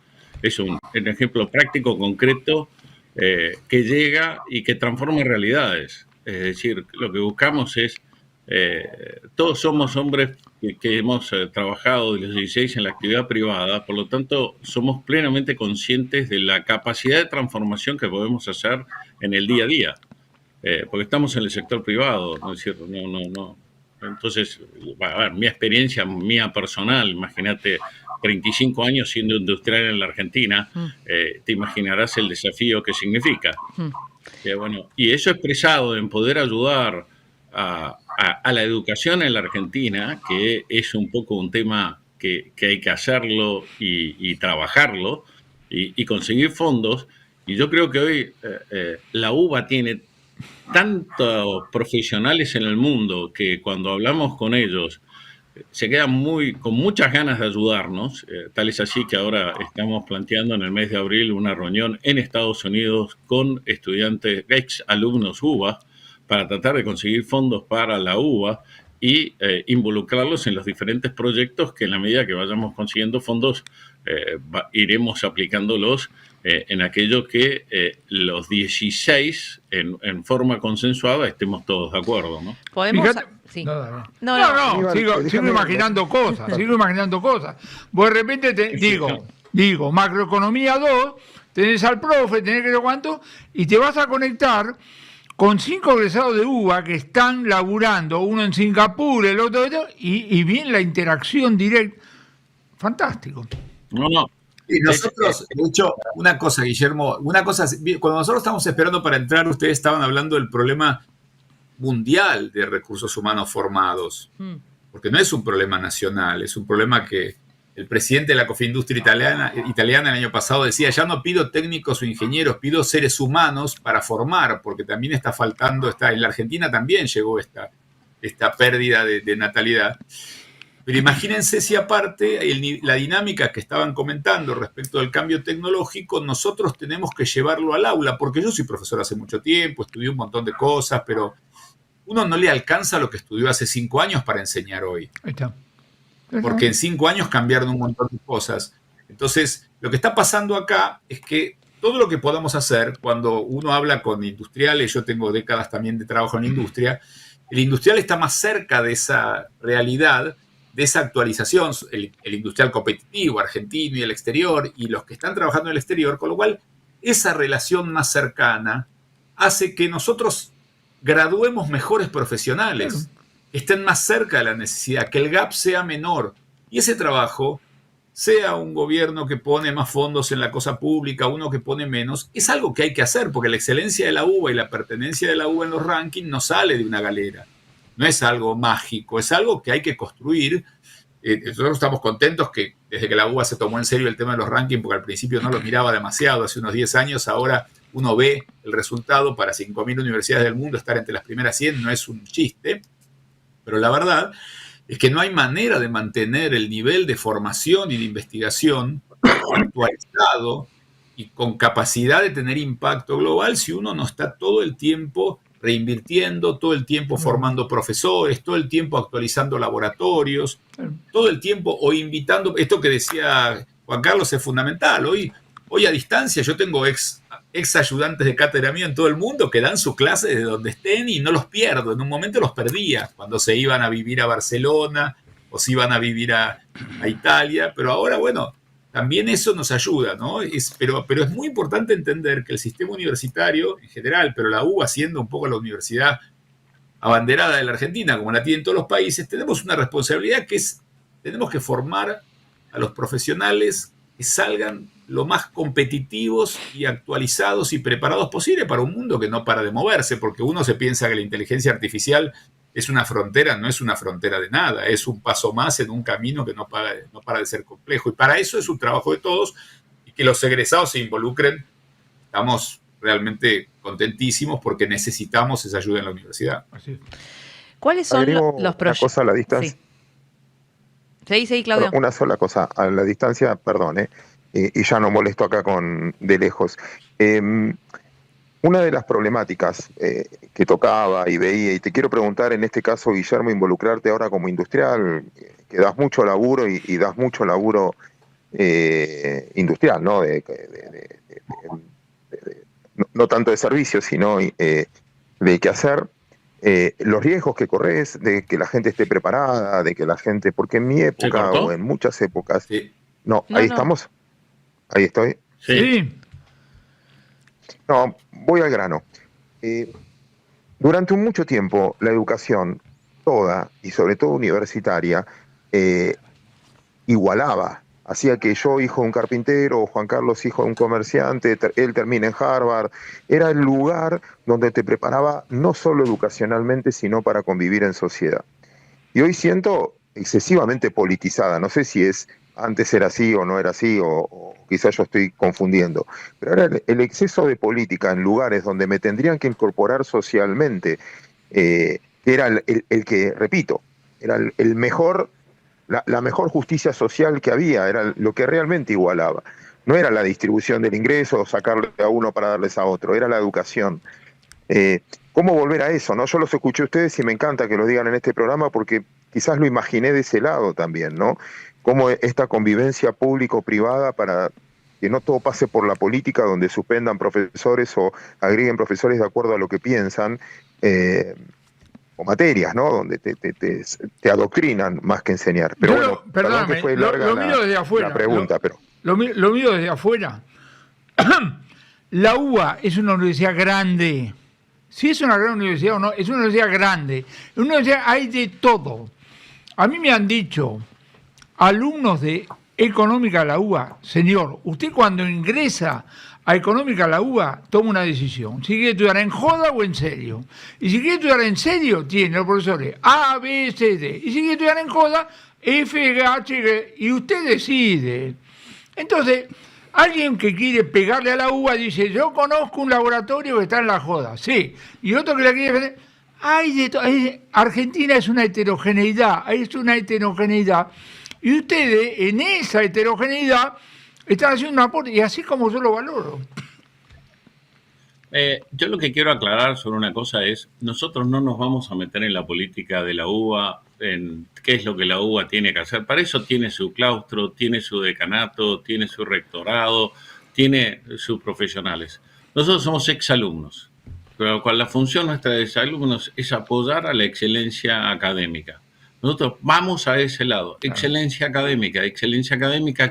Speaker 7: Es un ejemplo práctico, concreto, que llega y que transforma realidades. Es decir, lo que buscamos es, todos somos hombres que hemos trabajado de los 16 en la actividad privada, por lo tanto somos plenamente conscientes de la capacidad de transformación que podemos hacer en el día a día, porque estamos en el sector privado, ¿no es cierto? No. Entonces, a ver, mi experiencia mía personal, imagínate, 35 años siendo industrial en la Argentina, te imaginarás el desafío que significa. Bueno, y eso expresado en poder ayudar a la educación en la Argentina, que es un poco un tema que hay que hacerlo y trabajarlo y conseguir fondos. Y yo creo que hoy la UBA tiene tantos profesionales en el mundo que cuando hablamos con ellos se quedan con muchas ganas de ayudarnos. Tal es así que ahora estamos planteando en el mes de abril una reunión en Estados Unidos con estudiantes, ex alumnos UBA, para tratar de conseguir fondos para la UBA y involucrarlos en los diferentes proyectos que en la medida que vayamos consiguiendo fondos iremos aplicándolos en aquello que los 16 en forma consensuada estemos todos de acuerdo, ¿no?
Speaker 3: Podemos... Sí.
Speaker 4: No, sigo imaginando cosas. Vos de repente digo, macroeconomía 2, tenés al profe, tenés que ver cuánto, y te vas a conectar con 5 egresados de UBA que están laburando, uno en Singapur, el otro, y bien la interacción directa. Fantástico.
Speaker 7: No.
Speaker 8: Y nosotros, de hecho, una cosa, Guillermo, cuando nosotros estamos esperando para entrar, ustedes estaban hablando del problema mundial de recursos humanos formados, porque no es un problema nacional, es un problema que el presidente de la Confindustria italiana el año pasado decía, ya no pido técnicos o ingenieros, pido seres humanos para formar, porque también está faltando, en la Argentina también llegó esta pérdida de natalidad. Pero imagínense si aparte la dinámica que estaban comentando respecto del cambio tecnológico, nosotros tenemos que llevarlo al aula, porque yo soy profesor hace mucho tiempo, estudié un montón de cosas, pero uno no le alcanza lo que estudió hace 5 años para enseñar hoy.
Speaker 4: Ahí está.
Speaker 8: Porque en 5 años cambiaron un montón de cosas. Entonces, lo que está pasando acá es que todo lo que podamos hacer, cuando uno habla con industriales, yo tengo décadas también de trabajo en la industria, el industrial está más cerca de esa realidad, de esa actualización, el industrial competitivo, argentino y el exterior, y los que están trabajando en el exterior, con lo cual esa relación más cercana hace que nosotros graduemos mejores profesionales, que estén más cerca de la necesidad, que el gap sea menor. Y ese trabajo, sea un gobierno que pone más fondos en la cosa pública, uno que pone menos, es algo que hay que hacer, porque la excelencia de la UBA y la pertenencia de la UBA en los rankings no sale de una galera. No es algo mágico, es algo que hay que construir. Nosotros estamos contentos que desde que la UBA se tomó en serio el tema de los rankings, porque al principio no lo miraba demasiado, hace unos 10 años, ahora uno ve el resultado para 5.000 universidades del mundo, estar entre las primeras 100 no es un chiste, pero la verdad es que no hay manera de mantener el nivel de formación y de investigación actualizado y con capacidad de tener impacto global si uno no está todo el tiempo reinvirtiendo, todo el tiempo formando profesores, todo el tiempo actualizando laboratorios, todo el tiempo o invitando. Esto que decía Juan Carlos es fundamental. Hoy a distancia yo tengo ex ayudantes de cátedra mío en todo el mundo que dan su clase desde donde estén y no los pierdo. En un momento los perdía cuando se iban a vivir a Barcelona o se iban a vivir a Italia, pero ahora, bueno, también eso nos ayuda, ¿no? Pero es muy importante entender que el sistema universitario en general, pero la UBA siendo un poco la universidad abanderada de la Argentina, como la tienen todos los países, tenemos una responsabilidad que es, tenemos que formar a los profesionales que salgan lo más competitivos y actualizados y preparados posible para un mundo que no para de moverse, porque uno se piensa que la inteligencia artificial es una frontera, no es una frontera de nada, es un paso más en un camino que no para de ser complejo. Y para eso es un trabajo de todos, y que los egresados se involucren. Estamos realmente contentísimos porque necesitamos esa ayuda en la universidad.
Speaker 3: ¿Cuáles son los proyectos?
Speaker 6: Una cosa a la distancia.
Speaker 3: Sí, Claudio.
Speaker 6: Una sola cosa, a la distancia, perdón, y ya no molesto acá de lejos. Una de las problemáticas que tocaba y veía, y te quiero preguntar en este caso, Guillermo, involucrarte ahora como industrial, que das mucho laburo y das mucho laburo industrial, ¿no? No tanto de servicios, sino de qué hacer, los riesgos que corres, de que la gente esté preparada, de que la gente, porque en mi época o en muchas épocas,
Speaker 8: sí.
Speaker 6: ¿Estamos? Ahí estoy.
Speaker 4: Sí.
Speaker 6: No, voy al grano. Durante mucho tiempo la educación toda, y sobre todo universitaria, igualaba. Hacía que yo, hijo de un carpintero, o Juan Carlos, hijo de un comerciante, él termine en Harvard. Era el lugar donde te preparaba no solo educacionalmente, sino para convivir en sociedad. Y hoy siento excesivamente politizada. No sé si antes era así o no era así, o quizás yo estoy confundiendo. Pero ahora el exceso de política en lugares donde me tendrían que incorporar socialmente, era el que, repito, era el mejor... La mejor justicia social que había, era lo que realmente igualaba. No era la distribución del ingreso o sacarle a uno para darles a otro, era la educación. ¿Cómo volver a eso? ¿No? Yo los escuché a ustedes y me encanta que lo digan en este programa porque quizás lo imaginé de ese lado también, ¿no? Cómo esta convivencia público-privada para que no todo pase por la política donde suspendan profesores o agreguen profesores de acuerdo a lo que piensan, o materias, ¿no? Donde te adoctrinan más que enseñar. Pero perdón que fue larga
Speaker 4: lo miro desde afuera,
Speaker 6: la pregunta, pero...
Speaker 4: Lo miro desde afuera. La UBA es una universidad grande. Si es una gran universidad o no, es una universidad grande. En una universidad hay de todo. A mí me han dicho alumnos de Económica de la UBA, señor, usted cuando ingresa a Económica de la UBA toma una decisión, si quiere estudiar en joda o en serio. Y si quiere estudiar en serio, tiene los profesores A, B, C, D. Y si quiere estudiar en joda, F, G, H, G. Y usted decide. Entonces, alguien que quiere pegarle a la UBA dice, yo conozco un laboratorio que está en la joda, sí. Y otro que la quiere defender. Argentina es una heterogeneidad, y ustedes en esa heterogeneidad están haciendo un aporte, y así como yo lo valoro.
Speaker 7: Yo lo que quiero aclarar sobre una cosa es, nosotros no nos vamos a meter en la política de la UBA, en qué es lo que la UBA tiene que hacer. Para eso tiene su claustro, tiene su decanato, tiene su rectorado, tiene sus profesionales. Nosotros somos exalumnos, con lo cual la función nuestra de exalumnos es apoyar a la excelencia académica. Nosotros vamos a ese lado, excelencia académica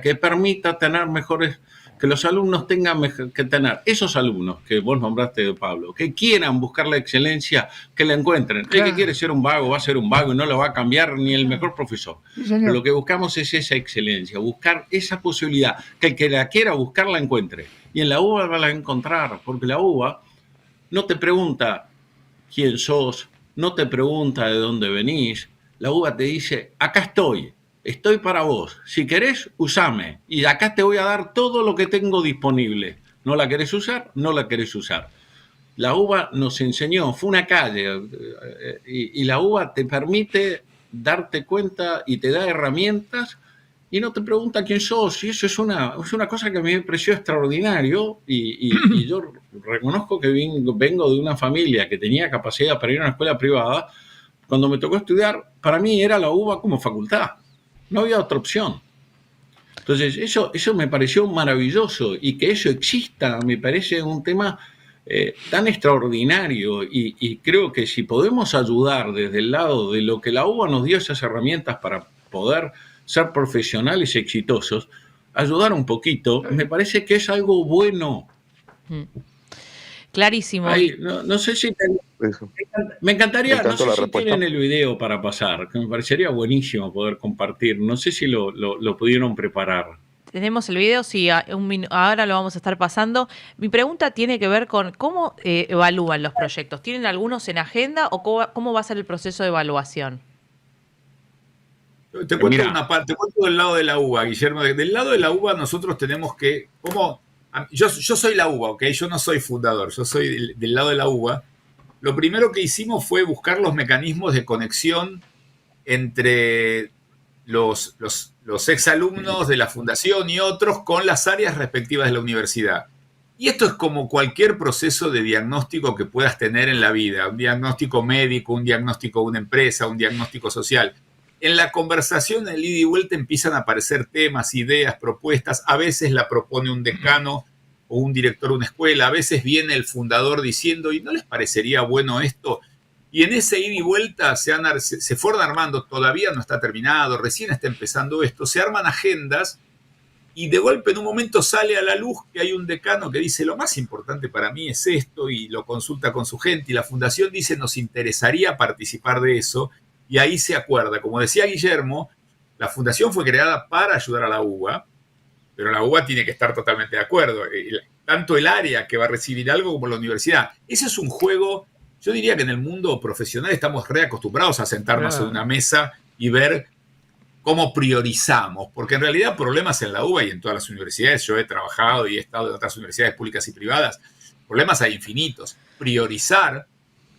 Speaker 7: que permita tener mejores, que los alumnos tengan que tener, esos alumnos que vos nombraste, Pablo, que quieran buscar la excelencia, que la encuentren. El que quiere ser un vago va a ser un vago y no lo va a cambiar ni el mejor profesor. Sí, pero lo que buscamos es esa excelencia, buscar esa posibilidad, que el que la quiera buscar la encuentre. Y en la UBA va a encontrar, porque la UBA no te pregunta quién sos, no te pregunta de dónde venís. La UBA te dice, acá estoy para vos. Si querés, usame. Y acá te voy a dar todo lo que tengo disponible. ¿No la querés usar? No la querés usar. La UBA nos enseñó, fue una calle, y la UBA te permite darte cuenta y te da herramientas y no te pregunta quién sos. Y eso es una cosa que a mí me pareció extraordinario y yo reconozco que vengo de una familia que tenía capacidad para ir a una escuela privada. Cuando me tocó estudiar, para mí era la UBA como facultad. No había otra opción. Entonces, eso me pareció maravilloso. Y que eso exista, me parece un tema tan extraordinario. Y creo que si podemos ayudar desde el lado de lo que la UBA nos dio esas herramientas para poder ser profesionales exitosos, ayudar un poquito, me parece que es algo bueno.
Speaker 3: Clarísimo.
Speaker 7: Ahí, no sé si... Me encantaría, no sé si tienen el video para pasar, que me parecería buenísimo poder compartir. No sé si lo pudieron preparar.
Speaker 3: Tenemos el video, sí, ahora lo vamos a estar pasando. Mi pregunta tiene que ver con cómo evalúan los proyectos. ¿Tienen algunos en agenda o cómo va a ser el proceso de evaluación?
Speaker 8: Te cuento una parte, te cuento del lado de la UBA, Guillermo. Del lado de la UBA nosotros tenemos que... Yo soy la UBA, ¿ok? Yo no soy fundador, yo soy del lado de la UBA. Lo primero que hicimos fue buscar los mecanismos de conexión entre los exalumnos de la fundación y otros con las áreas respectivas de la universidad. Y esto es como cualquier proceso de diagnóstico que puedas tener en la vida, un diagnóstico médico, un diagnóstico de una empresa, un diagnóstico social. En la conversación, en el ida y vuelta, empiezan a aparecer temas, ideas, propuestas. A veces la propone un decano o un director de una escuela, a veces viene el fundador diciendo, ¿y no les parecería bueno esto? Y en ese ida y vuelta se fueron armando, todavía no está terminado, recién está empezando esto, se arman agendas y de golpe en un momento sale a la luz que hay un decano que dice, lo más importante para mí es esto, y lo consulta con su gente, y la fundación dice, nos interesaría participar de eso, y ahí se acuerda. Como decía Guillermo, la fundación fue creada para ayudar a la UBA, pero la UBA tiene que estar totalmente de acuerdo, tanto el área que va a recibir algo como la universidad. Ese es un juego, yo diría que en el mundo profesional estamos reacostumbrados a sentarnos en una mesa y ver cómo priorizamos, porque en realidad problemas en la UBA y en todas las universidades, yo he trabajado y he estado en otras universidades públicas y privadas, problemas hay infinitos. Priorizar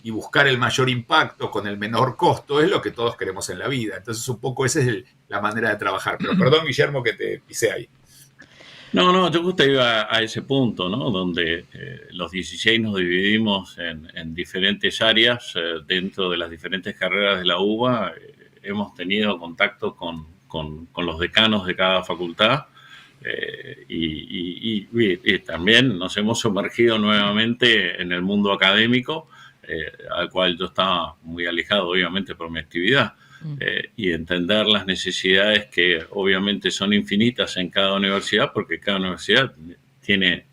Speaker 8: y buscar el mayor impacto con el menor costo es lo que todos queremos en la vida. Entonces un poco esa es la manera de trabajar. Pero perdón, Guillermo, que te pisé ahí.
Speaker 7: No, yo justo iba a ese punto, ¿no? Donde los 16 nos dividimos en diferentes áreas dentro de las diferentes carreras de la UBA. Hemos tenido contacto con los decanos de cada facultad y también nos hemos sumergido nuevamente en el mundo académico, al cual yo estaba muy alejado, obviamente, por mi actividad. Y entender las necesidades que obviamente son infinitas en cada universidad, porque cada universidad tiene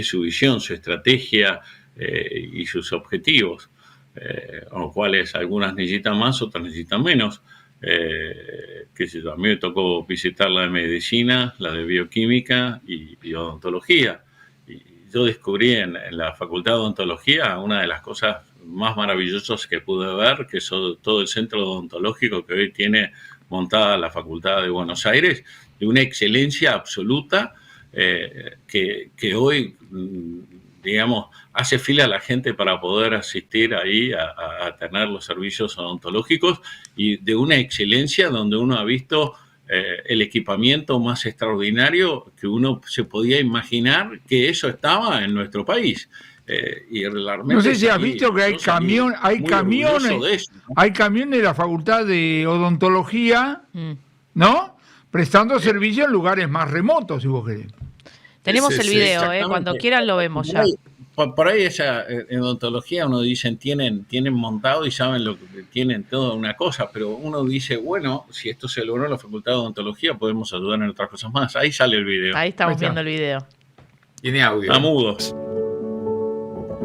Speaker 7: su visión, su estrategia y sus objetivos, los cuales algunas necesitan más, otras necesitan menos. qué sé yo, a mí me tocó visitar la de medicina, la de bioquímica y odontología. Y yo descubrí en la Facultad de Odontología una de las cosas más maravillosas que pude ver, que es todo el centro odontológico que hoy tiene montada la Facultad de Buenos Aires, de una excelencia absoluta, que hoy, digamos, hace fila a la gente para poder asistir ahí a tener los servicios odontológicos, y de una excelencia donde uno ha visto el equipamiento más extraordinario que uno se podía imaginar que eso estaba en nuestro país. Y
Speaker 4: no sé si has visto que hay camiones de la Facultad de Odontología, ¿no? Prestando servicio en lugares más remotos, si vos querés.
Speaker 3: Tenemos el video, cuando quieran lo vemos ya.
Speaker 7: Por ahí en odontología uno dice, tienen montado y saben lo que tienen, toda una cosa, pero uno dice, bueno, si esto se logró en la Facultad de Odontología, podemos ayudar en otras cosas más. Ahí sale el video.
Speaker 3: Ahí estamos viendo el video.
Speaker 8: Tiene audio.
Speaker 7: A mudo.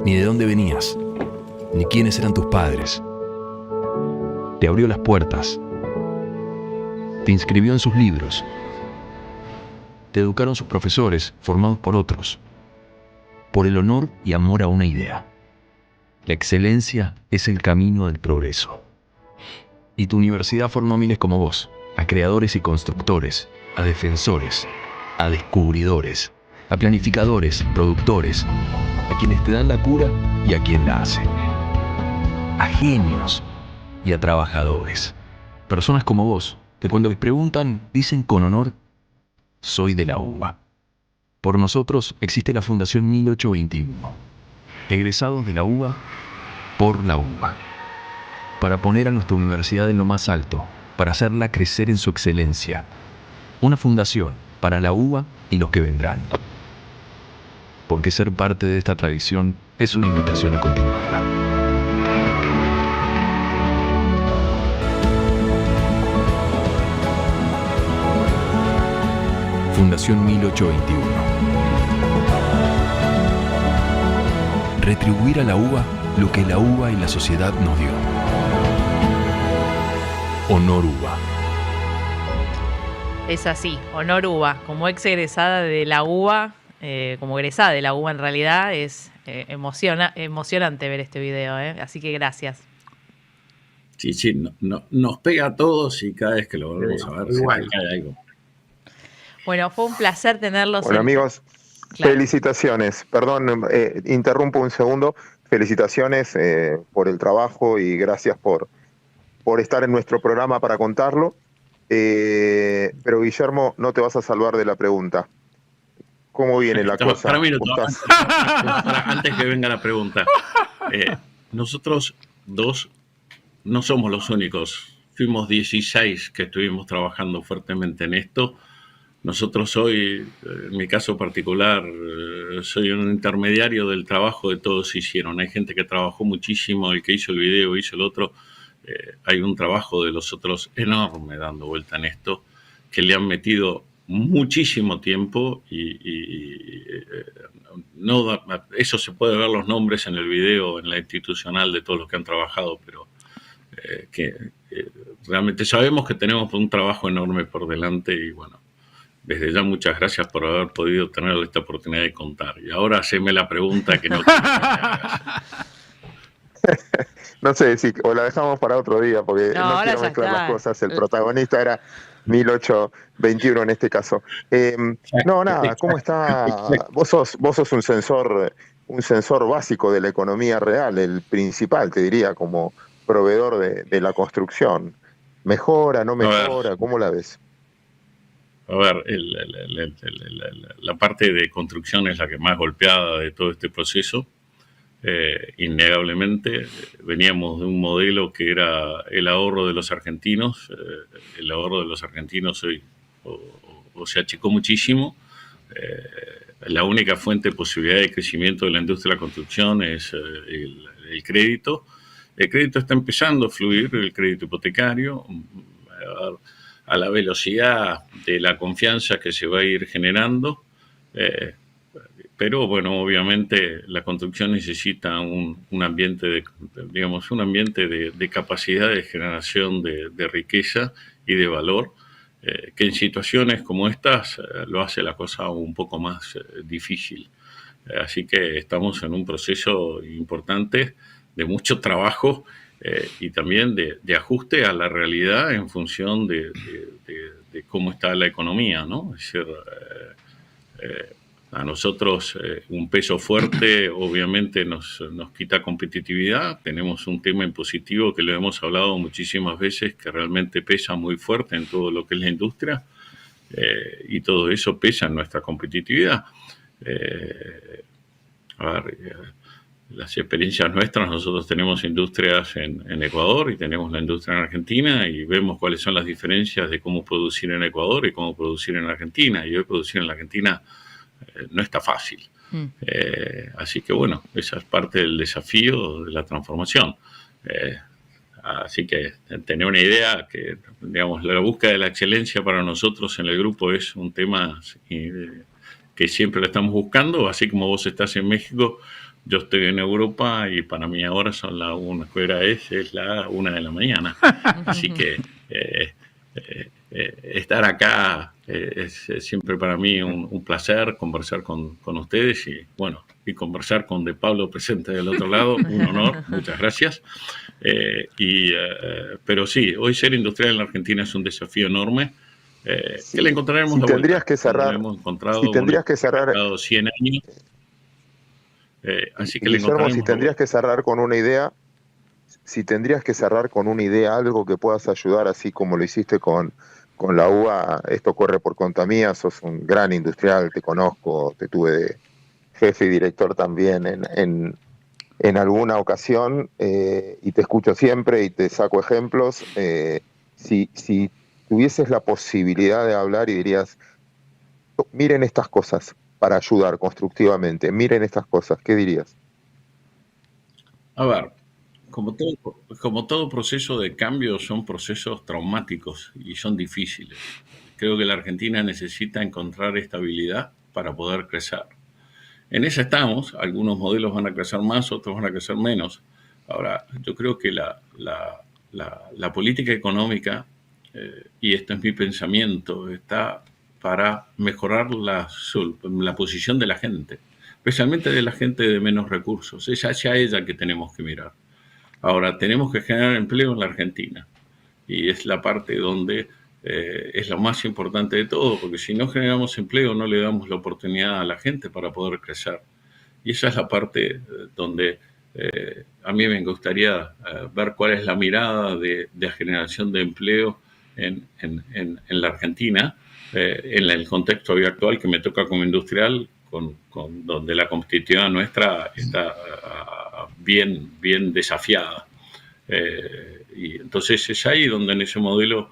Speaker 9: Ni de dónde venías, ni quiénes eran tus padres. Te abrió las puertas. Te inscribió en sus libros. Te educaron sus profesores, formados por otros. Por el honor y amor a una idea. La excelencia es el camino del progreso. Y tu universidad formó miles como vos, a creadores y constructores, a defensores, a descubridores, a planificadores, productores, a quienes te dan la cura y a quien la hace. A genios y a trabajadores. Personas como vos, que cuando les preguntan, dicen con honor, soy de la UBA. Por nosotros existe la Fundación 1821. Egresados de la UBA, por la UBA. Para poner a nuestra universidad en lo más alto, para hacerla crecer en su excelencia. Una fundación para la UBA y los que vendrán. Porque ser parte de esta tradición es una invitación a continuarla. Fundación 1821. Retribuir a la UBA lo que la UBA y la sociedad nos dio. Honor UBA.
Speaker 3: Es así, honor UBA. Como ex egresada de la UBA, como egresada de la UBA en realidad, es emocionante ver este video, así que gracias.
Speaker 7: Sí, nos pega a todos y cada vez que lo volvemos a ver
Speaker 8: igual.
Speaker 7: se cae algo.
Speaker 3: Bueno, fue un placer tenerlos.
Speaker 6: Bueno, amigos,
Speaker 3: Claro.
Speaker 6: Felicitaciones. Perdón, interrumpo un segundo. Felicitaciones por el trabajo y gracias por estar en nuestro programa para contarlo. Pero Guillermo, no te vas a salvar de la pregunta. ¿Cómo viene la cosa?
Speaker 7: Para un minuto, antes que venga la pregunta. Nosotros dos no somos los únicos. Fuimos 16 que estuvimos trabajando fuertemente en esto. Nosotros hoy, en mi caso particular, soy un intermediario del trabajo que todos hicieron. Hay gente que trabajó muchísimo, el que hizo el video, hizo el otro. Hay un trabajo de los otros enorme dando vuelta en esto, que le han metido muchísimo tiempo y no, eso se puede ver los nombres en el video, en la institucional de todos los que han trabajado, pero realmente sabemos que tenemos un trabajo enorme por delante y bueno, desde ya muchas gracias por haber podido tener esta oportunidad de contar. Y ahora haceme la pregunta que no quiero que me hagas.
Speaker 6: No sé si o la dejamos para otro día, porque no quiero mezclar las cosas. El protagonista era 1821 en este caso. No, nada, ¿cómo está? Vos sos un sensor básico de la economía real, el principal, te diría, como proveedor de la construcción. ¿Mejora, no mejora? ¿Cómo la ves?
Speaker 7: A ver, la parte de construcción es la que más golpeada de todo este proceso. Innegablemente veníamos de un modelo que era el ahorro de los argentinos. El ahorro de los argentinos hoy se achicó muchísimo. La única fuente de posibilidad de crecimiento de la industria de la construcción es el crédito. El crédito está empezando a fluir, el crédito hipotecario, a la velocidad de la confianza que se va a ir generando. pero bueno, obviamente la construcción necesita un ambiente de capacidad de generación de riqueza y de valor, que en situaciones como estas lo hace la cosa un poco más difícil. Así que estamos en un proceso importante de mucho trabajo y también de ajuste a la realidad en función de cómo está la economía, ¿no? Es decir, a nosotros un peso fuerte obviamente nos quita competitividad. Tenemos un tema impositivo que lo hemos hablado muchísimas veces, que realmente pesa muy fuerte en todo lo que es la industria, y todo eso pesa en nuestra competitividad. Las experiencias nuestras, nosotros tenemos industrias en Ecuador y tenemos la industria en Argentina, y vemos cuáles son las diferencias de cómo producir en Ecuador y cómo producir en Argentina, y hoy producir en la Argentina no está fácil. Así que bueno, esa es parte del desafío de la transformación. Así que tener una idea que, digamos, la búsqueda de la excelencia para nosotros en el grupo es un tema que siempre lo estamos buscando, así como vos estás en México, yo estoy en Europa y para mí ahora son la 1, es la 1 de la mañana. Así que estar acá es siempre para mí un placer conversar con ustedes y bueno, y conversar con De Pablo presente del otro lado, un honor, muchas gracias. Pero sí, hoy ser industrial en la Argentina es un desafío enorme. Que le encontraremos
Speaker 6: si tendrías que cerrar,
Speaker 7: hemos encontrado
Speaker 6: si tendrías que cerrar
Speaker 7: 100 años. Así que
Speaker 6: Guillermo, si tendrías que cerrar con una idea, algo que puedas ayudar, así como lo hiciste con la UBA, esto corre por cuenta mía, sos un gran industrial, te conozco, te tuve de jefe y director también en alguna ocasión, y te escucho siempre y te saco ejemplos. Si tuvieses la posibilidad de hablar y dirías, miren estas cosas para ayudar constructivamente, miren estas cosas, ¿qué dirías?
Speaker 7: A ver, como todo proceso de cambio son procesos traumáticos y son difíciles. Creo que la Argentina necesita encontrar estabilidad para poder crecer. En esa estamos, algunos modelos van a crecer más, otros van a crecer menos. Ahora, yo creo que la política económica, y esto es mi pensamiento, está para mejorar la posición de la gente, especialmente de la gente de menos recursos. Es hacia ella que tenemos que mirar. Ahora, tenemos que generar empleo en la Argentina, y es la parte donde es lo más importante de todo, porque si no generamos empleo no le damos la oportunidad a la gente para poder crecer. Y esa es la parte donde a mí me gustaría ver cuál es la mirada de la generación de empleo en la Argentina, en el contexto actual que me toca como industrial, donde la competitividad nuestra está bien desafiada. Y entonces es ahí donde en ese modelo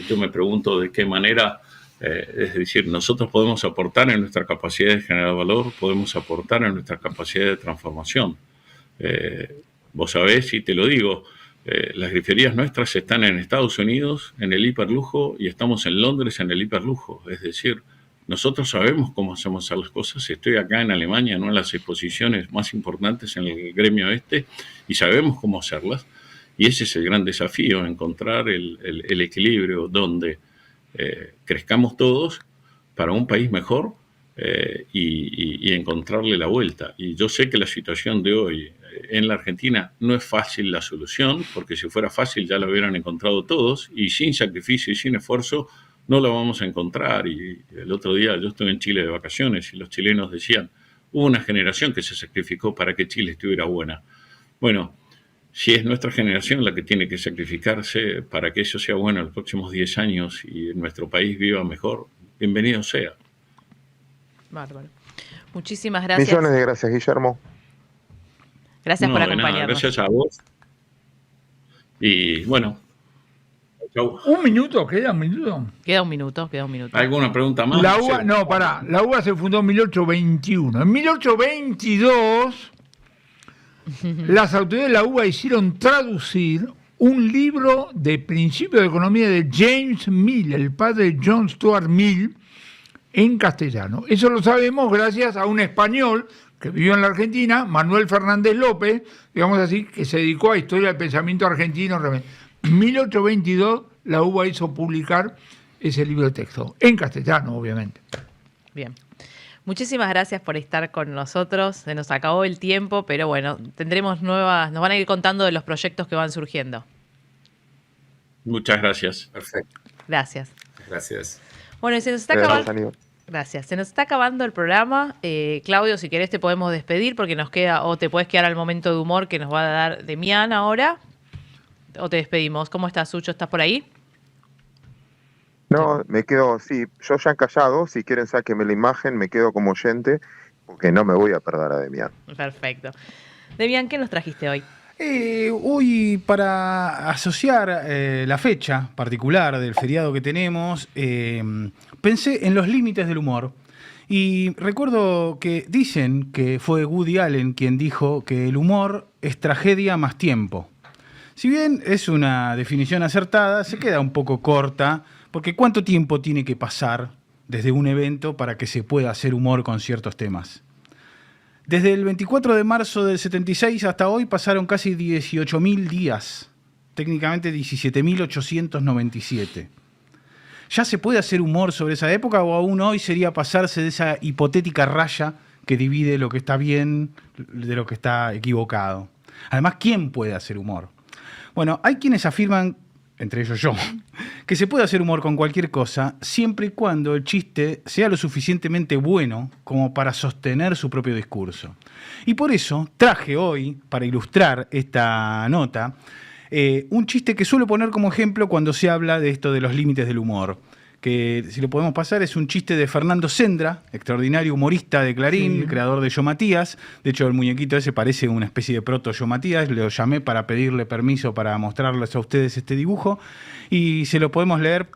Speaker 7: yo me pregunto de qué manera, es decir, nosotros podemos aportar en nuestra capacidad de generar valor, podemos aportar en nuestra capacidad de transformación. Vos sabés, y te lo digo, las griferías nuestras están en Estados Unidos en el hiperlujo y estamos en Londres en el hiperlujo. Es decir, nosotros sabemos cómo hacemos hacer las cosas. Estoy acá en Alemania, en una de las exposiciones más importantes en el gremio este, y sabemos cómo hacerlas. Y ese es el gran desafío, encontrar el equilibrio donde crezcamos todos para un país mejor, y encontrarle la vuelta. Y yo sé que la situación de hoy en la Argentina no es fácil la solución, porque si fuera fácil ya la hubieran encontrado todos, y sin sacrificio y sin esfuerzo no la vamos a encontrar. Y el otro día yo estuve en Chile de vacaciones y los chilenos decían, hubo una generación que se sacrificó para que Chile estuviera buena. Bueno, si es nuestra generación la que tiene que sacrificarse para que eso sea bueno en los próximos 10 años y nuestro país viva mejor, bienvenido sea.
Speaker 3: Bárbaro. Muchísimas gracias.
Speaker 6: Millones de gracias, Guillermo.
Speaker 3: Gracias por acompañarnos.
Speaker 7: Gracias a vos. Y bueno, chau.
Speaker 4: ¿Un minuto? ¿Queda un minuto?
Speaker 3: Queda un minuto.
Speaker 7: ¿Alguna pregunta más?
Speaker 4: La UBA se fundó en 1821. En 1822, las autoridades de la UBA hicieron traducir un libro de principios de economía de James Mill, el padre de John Stuart Mill, en castellano. Eso lo sabemos gracias a un español que vivió en la Argentina, Manuel Fernández López, digamos así, que se dedicó a historia del pensamiento argentino. En 1822 la UBA hizo publicar ese libro de texto, en castellano, obviamente.
Speaker 3: Bien. Muchísimas gracias por estar con nosotros. Se nos acabó el tiempo, pero bueno, tendremos nuevas, nos van a ir contando de los proyectos que van surgiendo.
Speaker 7: Muchas gracias.
Speaker 8: Perfecto.
Speaker 3: Gracias.
Speaker 8: Gracias.
Speaker 3: Bueno, y se nos está acabando. Gracias. Se nos está acabando el programa. Claudio, si querés te podemos despedir porque nos queda, o te puedes quedar al momento de humor que nos va a dar Demián ahora. O te despedimos. ¿Cómo estás, Sucho? ¿Estás por ahí?
Speaker 6: No, me quedo, sí, yo ya encallado, si quieren sáquenme la imagen, me quedo como oyente, porque no me voy a perder a Demián.
Speaker 3: Perfecto. Demián, ¿qué nos trajiste hoy?
Speaker 5: Hoy, para asociar la fecha particular del feriado que tenemos, pensé en los límites del humor. Y recuerdo que dicen que fue Woody Allen quien dijo que el humor es tragedia más tiempo. Si bien es una definición acertada, se queda un poco corta, porque ¿cuánto tiempo tiene que pasar desde un evento para que se pueda hacer humor con ciertos temas? Desde el 24 de marzo del 76 hasta hoy pasaron casi 18.000 días, técnicamente 17.897. ¿Ya se puede hacer humor sobre esa época o aún hoy sería pasarse de esa hipotética raya que divide lo que está bien de lo que está equivocado? Además, ¿quién puede hacer humor? Bueno, hay quienes afirman, entre ellos yo, que se puede hacer humor con cualquier cosa siempre y cuando el chiste sea lo suficientemente bueno como para sostener su propio discurso. Y por eso traje hoy, para ilustrar esta nota, un chiste que suelo poner como ejemplo cuando se habla de esto de los límites del humor. Que, si lo podemos pasar, es un chiste de Fernando Sendra, extraordinario humorista de Clarín, sí, creador de Yo Matías. De hecho, el muñequito ese parece una especie de proto Yo Matías. Lo llamé para pedirle permiso para mostrarles a ustedes este dibujo. Y se lo podemos leer,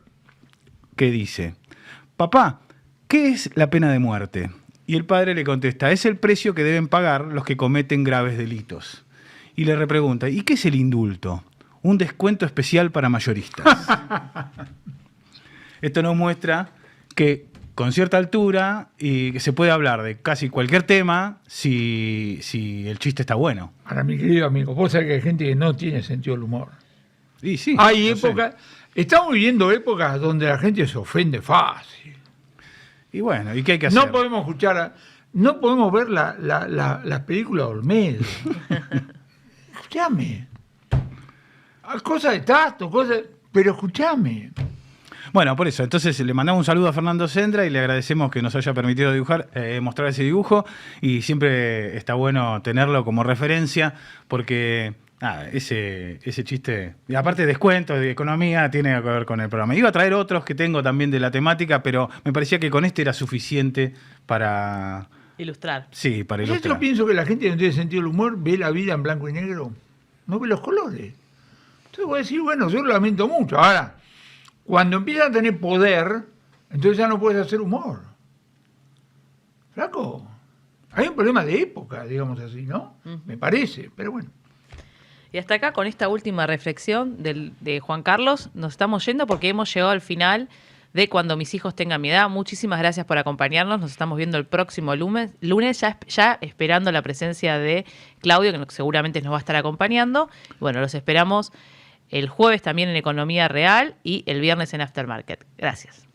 Speaker 5: que dice: papá, ¿qué es la pena de muerte? Y el padre le contesta: es el precio que deben pagar los que cometen graves delitos. Y le repregunta: ¿y qué es el indulto? Un descuento especial para mayoristas. Esto nos muestra que con cierta altura y que se puede hablar de casi cualquier tema si el chiste está bueno.
Speaker 4: Ahora, mi querido amigo, vos sabés que hay gente que no tiene sentido del humor.
Speaker 5: Y sí,
Speaker 4: hay épocas, estamos viviendo épocas donde la gente se ofende fácil.
Speaker 5: Y bueno, ¿y qué hay que hacer?
Speaker 4: No podemos escuchar, no podemos ver la película de Olmedo. Escuchame. Cosas de tacto, pero escuchame.
Speaker 5: Bueno, por eso, entonces le mandamos un saludo a Fernando Sendra y le agradecemos que nos haya permitido mostrar ese dibujo, y siempre está bueno tenerlo como referencia porque ese chiste, y aparte de descuentos, de economía, tiene que ver con el programa. Iba a traer otros que tengo también de la temática, pero me parecía que con este era suficiente para
Speaker 3: ilustrar.
Speaker 5: Sí, para ilustrar.
Speaker 4: Yo pienso que la gente que no tiene sentido del humor ve la vida en blanco y negro, no ve los colores. Entonces voy a decir, bueno, yo lo lamento mucho. Ahora, cuando empiezas a tener poder, entonces ya no puedes hacer humor. Flaco, hay un problema de época, digamos así, ¿no? Me parece, pero bueno.
Speaker 3: Y hasta acá, con esta última reflexión de Juan Carlos, nos estamos yendo porque hemos llegado al final de Cuando mis hijos tengan mi edad. Muchísimas gracias por acompañarnos. Nos estamos viendo el próximo lunes ya esperando la presencia de Claudio, que seguramente nos va a estar acompañando. Bueno, los esperamos el jueves también en Economía Real y el viernes en Aftermarket. Gracias.